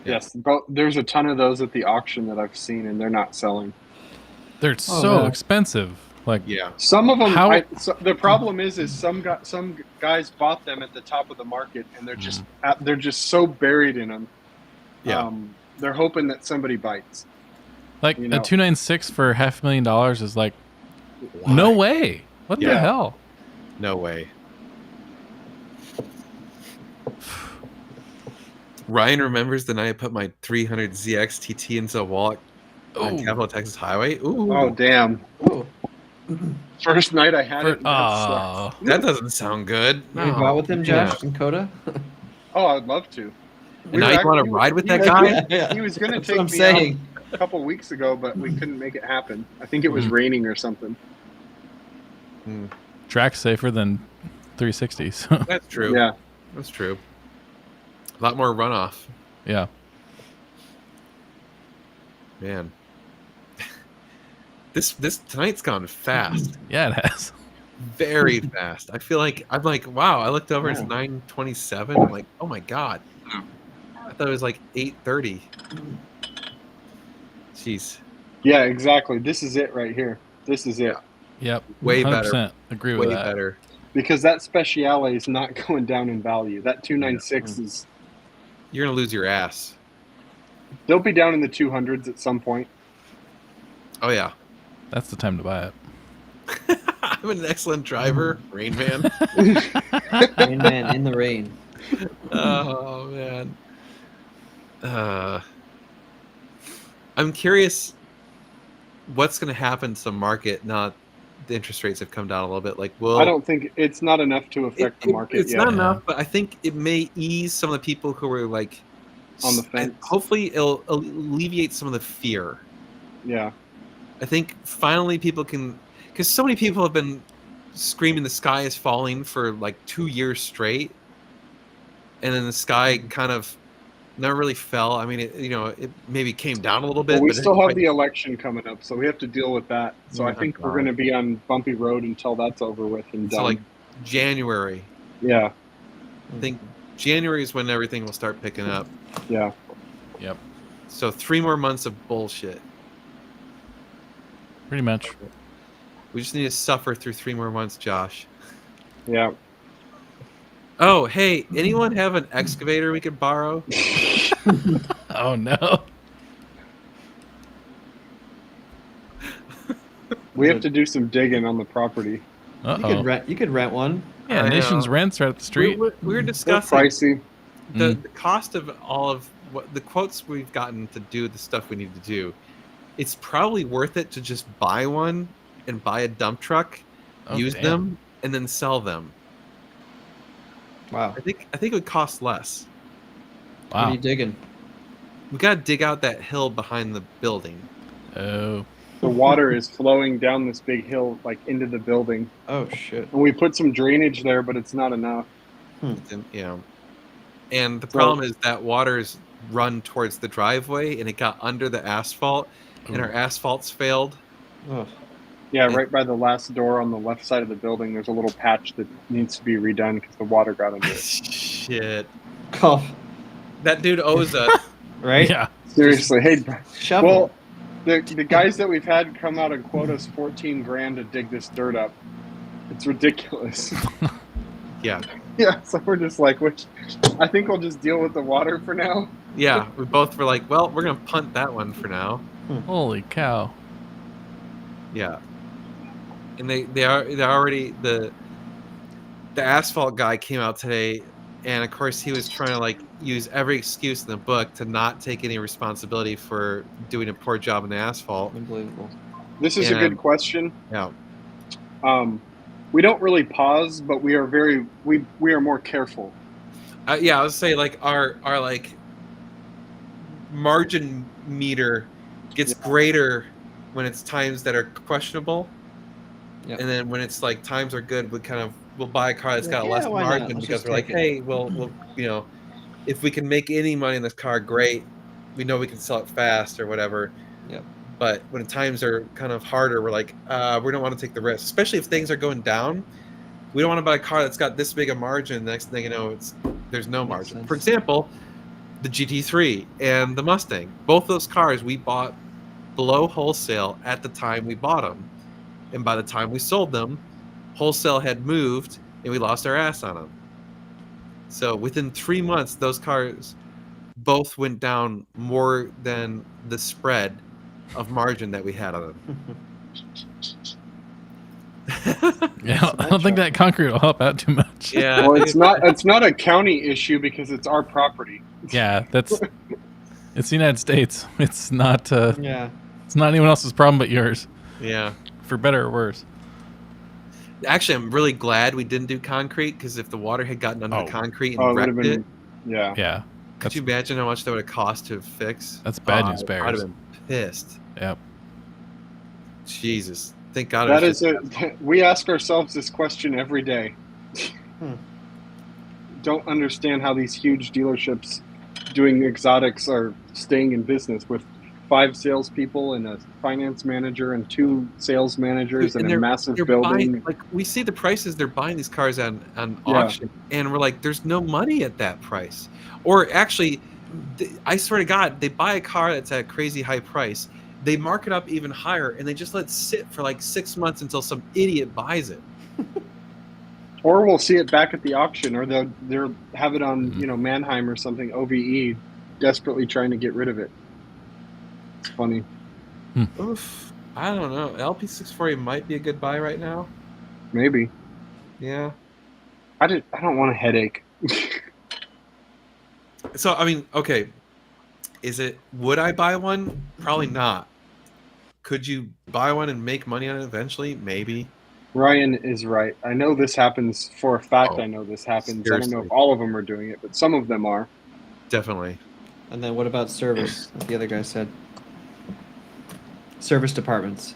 Speaker 4: Yes, but there's a ton of those at the auction that I've seen, and they're not selling.
Speaker 2: They're
Speaker 3: Oh,
Speaker 2: so
Speaker 3: yeah.
Speaker 2: expensive. Like,
Speaker 1: Yeah.
Speaker 4: Some of them.
Speaker 2: How-
Speaker 4: The problem is some guys bought them at the top of the market, and they're just so buried in them.
Speaker 1: Yeah.
Speaker 4: They're hoping that somebody bites.
Speaker 2: like
Speaker 4: You
Speaker 2: a
Speaker 4: know.
Speaker 2: 296 for $500,000 is like, no way. What the
Speaker 1: Yeah.
Speaker 2: hell?
Speaker 1: No way. Ryan remembers the night I put my 300 ZX TT into a wallet on
Speaker 2: Ooh.
Speaker 1: Capitol Texas Highway. Ooh,
Speaker 4: Oh damn!
Speaker 3: Oh.
Speaker 4: First night I had it. That
Speaker 2: Oh,
Speaker 4: sucks.
Speaker 1: that doesn't sound good.
Speaker 3: You go out with him,
Speaker 1: yeah.
Speaker 3: Josh, and Coda?
Speaker 4: Oh, I'd love to.
Speaker 1: And now you want to ride with that guy?
Speaker 4: He was going to
Speaker 3: That's
Speaker 4: take
Speaker 3: what I'm
Speaker 4: me
Speaker 3: saying.
Speaker 4: out a couple weeks ago, but we couldn't make it happen. I think it was raining or something.
Speaker 2: track's safer than 360. So
Speaker 1: That's true.
Speaker 4: Yeah.
Speaker 1: That's true. A lot more runoff.
Speaker 2: yeah.
Speaker 1: Man. This tonight's gone fast.
Speaker 2: Yeah, it has.
Speaker 1: Very fast. I feel like I'm like, wow, I looked over, it's 9:27. I'm like, oh my god. I thought it was like 8:30. Jeez.
Speaker 4: Yeah, exactly. This is it right here. This is it.
Speaker 2: Yep.
Speaker 1: Way
Speaker 2: 100%
Speaker 1: better.
Speaker 2: agree with
Speaker 1: Way
Speaker 2: that.
Speaker 1: better.
Speaker 4: Because that Speciale is not going down in value. That 296 is...
Speaker 1: You're gonna lose your ass.
Speaker 4: They'll be down in the 200s at some point.
Speaker 1: Oh yeah.
Speaker 2: That's the time to buy it.
Speaker 1: I'm an excellent driver, Rain Man.
Speaker 3: Rain Man in the rain.
Speaker 1: Oh man. I'm curious what's going to happen to the market now that the interest rates have come down a little bit. Like,
Speaker 4: I don't think it's not enough to affect the market
Speaker 1: it's
Speaker 4: yet.
Speaker 1: not enough, but I think it may ease some of the people who were like
Speaker 4: On the fence.
Speaker 1: Hopefully, it'll alleviate some of the fear.
Speaker 4: Yeah.
Speaker 1: I think finally people can, because so many people have been screaming the sky is falling for like 2 years straight, and then the sky kind of never really fell. I mean, it maybe came down a little bit.
Speaker 4: Well, we
Speaker 1: but
Speaker 4: still have the election coming up, so we have to deal with that. So I think we're going to be on bumpy road until that's over with and
Speaker 1: so
Speaker 4: done.
Speaker 1: like January.
Speaker 4: Yeah.
Speaker 1: I think January is when everything will start picking up.
Speaker 4: Yeah.
Speaker 2: Yep.
Speaker 1: So 3 more months of bullshit.
Speaker 2: Pretty much.
Speaker 1: We just need to suffer through 3 more months, Josh.
Speaker 4: Yeah.
Speaker 1: Oh, hey, anyone have an excavator we could borrow?
Speaker 2: Oh no.
Speaker 4: We have to do some digging on the property.
Speaker 3: You could rent one.
Speaker 2: Yeah,
Speaker 1: I
Speaker 2: Nation's
Speaker 1: know.
Speaker 2: Rent's right up the street.
Speaker 1: We were
Speaker 4: They're
Speaker 1: discussing
Speaker 4: pricey.
Speaker 1: the cost of all of what the quotes we've gotten to do the stuff we need to do. It's probably worth it to just buy one and buy a dump truck, use them, and then sell them.
Speaker 3: Wow.
Speaker 1: I think it would cost less.
Speaker 3: What are
Speaker 2: Wow.
Speaker 3: you digging?
Speaker 1: We gotta dig out that hill behind the building.
Speaker 2: Oh.
Speaker 4: The water is flowing down this big hill, like into the building.
Speaker 3: Oh shit.
Speaker 4: And we put some drainage there, but it's not enough.
Speaker 1: And, and the problem is that water's run towards the driveway, and it got under the asphalt, and our asphalt's failed.
Speaker 3: Oh.
Speaker 4: Yeah, right by the last door on the left side of the building, there's a little patch that needs to be redone because the water got under it.
Speaker 1: Shit.
Speaker 3: Oh.
Speaker 1: That dude owes us.
Speaker 3: Right?
Speaker 2: Yeah.
Speaker 4: Seriously, hey,
Speaker 3: Shovel.
Speaker 4: well, the guys that we've had come out and quote us $14,000 to dig this dirt up. It's ridiculous.
Speaker 1: Yeah.
Speaker 4: Yeah, so we're just like, I think we'll just deal with the water for now.
Speaker 1: Yeah, we both were like, well, we're gonna punt that one for now.
Speaker 2: Holy cow.
Speaker 1: Yeah. And they already the asphalt guy came out today, and of course he was trying to like use every excuse in the book to not take any responsibility for doing a poor job in the asphalt.
Speaker 3: Unbelievable.
Speaker 4: This is a good question.
Speaker 1: Yeah.
Speaker 4: We don't really pause, but we are we are more careful.
Speaker 1: Yeah, I would say like our like margin meter gets greater when it's times that are questionable.
Speaker 3: Yep.
Speaker 1: And then when it's like times are good, we'll buy a car that's got less
Speaker 3: why not?
Speaker 1: margin
Speaker 3: Let's
Speaker 1: because
Speaker 3: just
Speaker 1: we're like,
Speaker 3: take it.
Speaker 1: hey, we'll if we can make any money in this car, great. We know we can sell it fast or whatever.
Speaker 3: Yep.
Speaker 1: But when times are kind of harder, we're like, we don't want to take the risk, especially if things are going down. We don't want to buy a car that's got this big a margin. The next thing you know, there's no margin.
Speaker 3: sense.
Speaker 1: For example, the GT3 and the Mustang. Both those cars we bought below wholesale at the time we bought them. And by the time we sold them, wholesale had moved and we lost our ass on them. So within 3 months, those cars both went down more than the spread of margin that we had on them.
Speaker 2: Yeah, I don't think that concrete will help out too much.
Speaker 1: Yeah.
Speaker 4: Well, it's not a county issue because it's our property.
Speaker 2: Yeah, it's the United States. It's not
Speaker 3: Yeah.
Speaker 2: it's not anyone else's problem but yours,
Speaker 1: Yeah.
Speaker 2: for better or worse.
Speaker 1: Actually, I'm really glad we didn't do concrete because if the water had gotten under the concrete and
Speaker 4: Oh, it would
Speaker 1: wrecked
Speaker 4: have
Speaker 1: it,
Speaker 4: been. Yeah.
Speaker 2: Yeah.
Speaker 1: could you imagine how much that would have cost to fix?
Speaker 2: That's bad news
Speaker 1: I'd
Speaker 2: bears.
Speaker 1: have been pissed.
Speaker 2: Yep.
Speaker 1: Jesus. Thank God.
Speaker 4: That
Speaker 1: it
Speaker 4: is
Speaker 1: was
Speaker 4: it. We ask ourselves this question every day.
Speaker 3: Hmm.
Speaker 4: Don't understand how these huge dealerships doing exotics are staying in business with 5 salespeople and a finance manager and 2 sales managers and a massive building.
Speaker 1: Buying, like we see the prices they're buying these cars on auction, and we're like, there's no money at that price. Or actually, I swear to God, they buy a car that's at a crazy high price. They mark it up even higher, and they just let it sit for like 6 months until some idiot buys it.
Speaker 4: Or we'll see it back at the auction, or they'll have it on Mannheim or something, OVE, desperately trying to get rid of it. It's funny.
Speaker 1: Oof. I don't know. LP640 might be a good buy right now.
Speaker 4: Maybe.
Speaker 1: Yeah.
Speaker 4: I don't want a headache.
Speaker 1: So I mean, okay. Would I buy one? Probably not. Could you buy one and make money on it eventually? Maybe.
Speaker 4: Ryan is right. I know this happens for a fact.
Speaker 1: Oh,
Speaker 4: I know this happens.
Speaker 1: seriously.
Speaker 4: I don't know if all of them are doing it, but some of them are.
Speaker 1: Definitely.
Speaker 3: And then what about service? Like the other guy said. Service departments.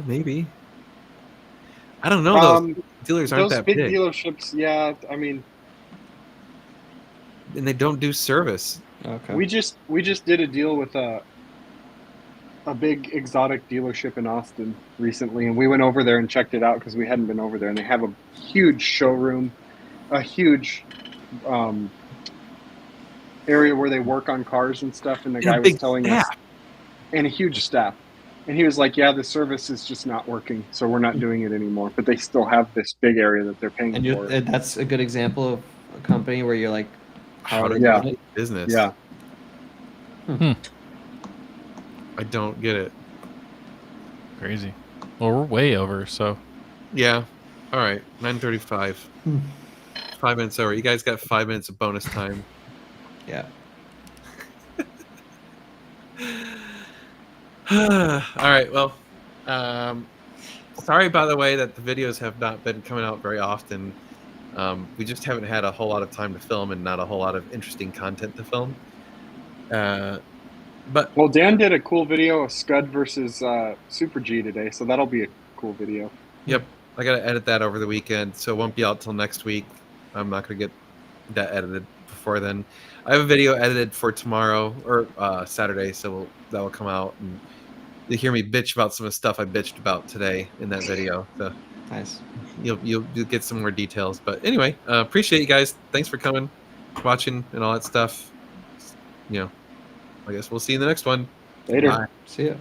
Speaker 1: Maybe. I don't know. Those dealers aren't
Speaker 4: Those
Speaker 1: that
Speaker 4: big
Speaker 1: big,
Speaker 4: dealerships, yeah. I mean,
Speaker 1: and they don't do service.
Speaker 3: Okay.
Speaker 4: we just did a deal with a big exotic dealership in Austin recently, and we went over there and checked it out because we hadn't been over there. And they have a huge showroom, a huge area where they work on cars and stuff. And the guy was telling us, and a huge staff. And he was like, "Yeah, the service is just not working, so we're not doing it anymore." But they still have this big area that they're paying
Speaker 3: And
Speaker 4: for.
Speaker 3: that's a good example of a company where you're like,
Speaker 1: How to
Speaker 4: Yeah.
Speaker 1: do business?
Speaker 4: Yeah.
Speaker 1: I don't get it.
Speaker 2: Crazy. Well, we're way over, so
Speaker 1: Yeah. All right. 9:35. 5 minutes over. You guys got 5 minutes of bonus time.
Speaker 3: yeah.
Speaker 1: All right. Well, sorry, by the way, that the videos have not been coming out very often. We just haven't had a whole lot of time to film and not a whole lot of interesting content to film. But
Speaker 4: Well, Dan did a cool video of Scud versus Super G today, so that'll be a cool video.
Speaker 1: yep, I got to edit that over the weekend, so it won't be out till next week. I'm not going to get that edited before then. I have a video edited for tomorrow or Saturday, so that will come out, and you hear me bitch about some of the stuff I bitched about today in that video. So
Speaker 3: Nice.
Speaker 1: you'll get some more details. But anyway, appreciate you guys. Thanks for coming, watching, and all that stuff. I guess we'll see you in the next one.
Speaker 4: Later.
Speaker 1: Bye.
Speaker 3: See ya.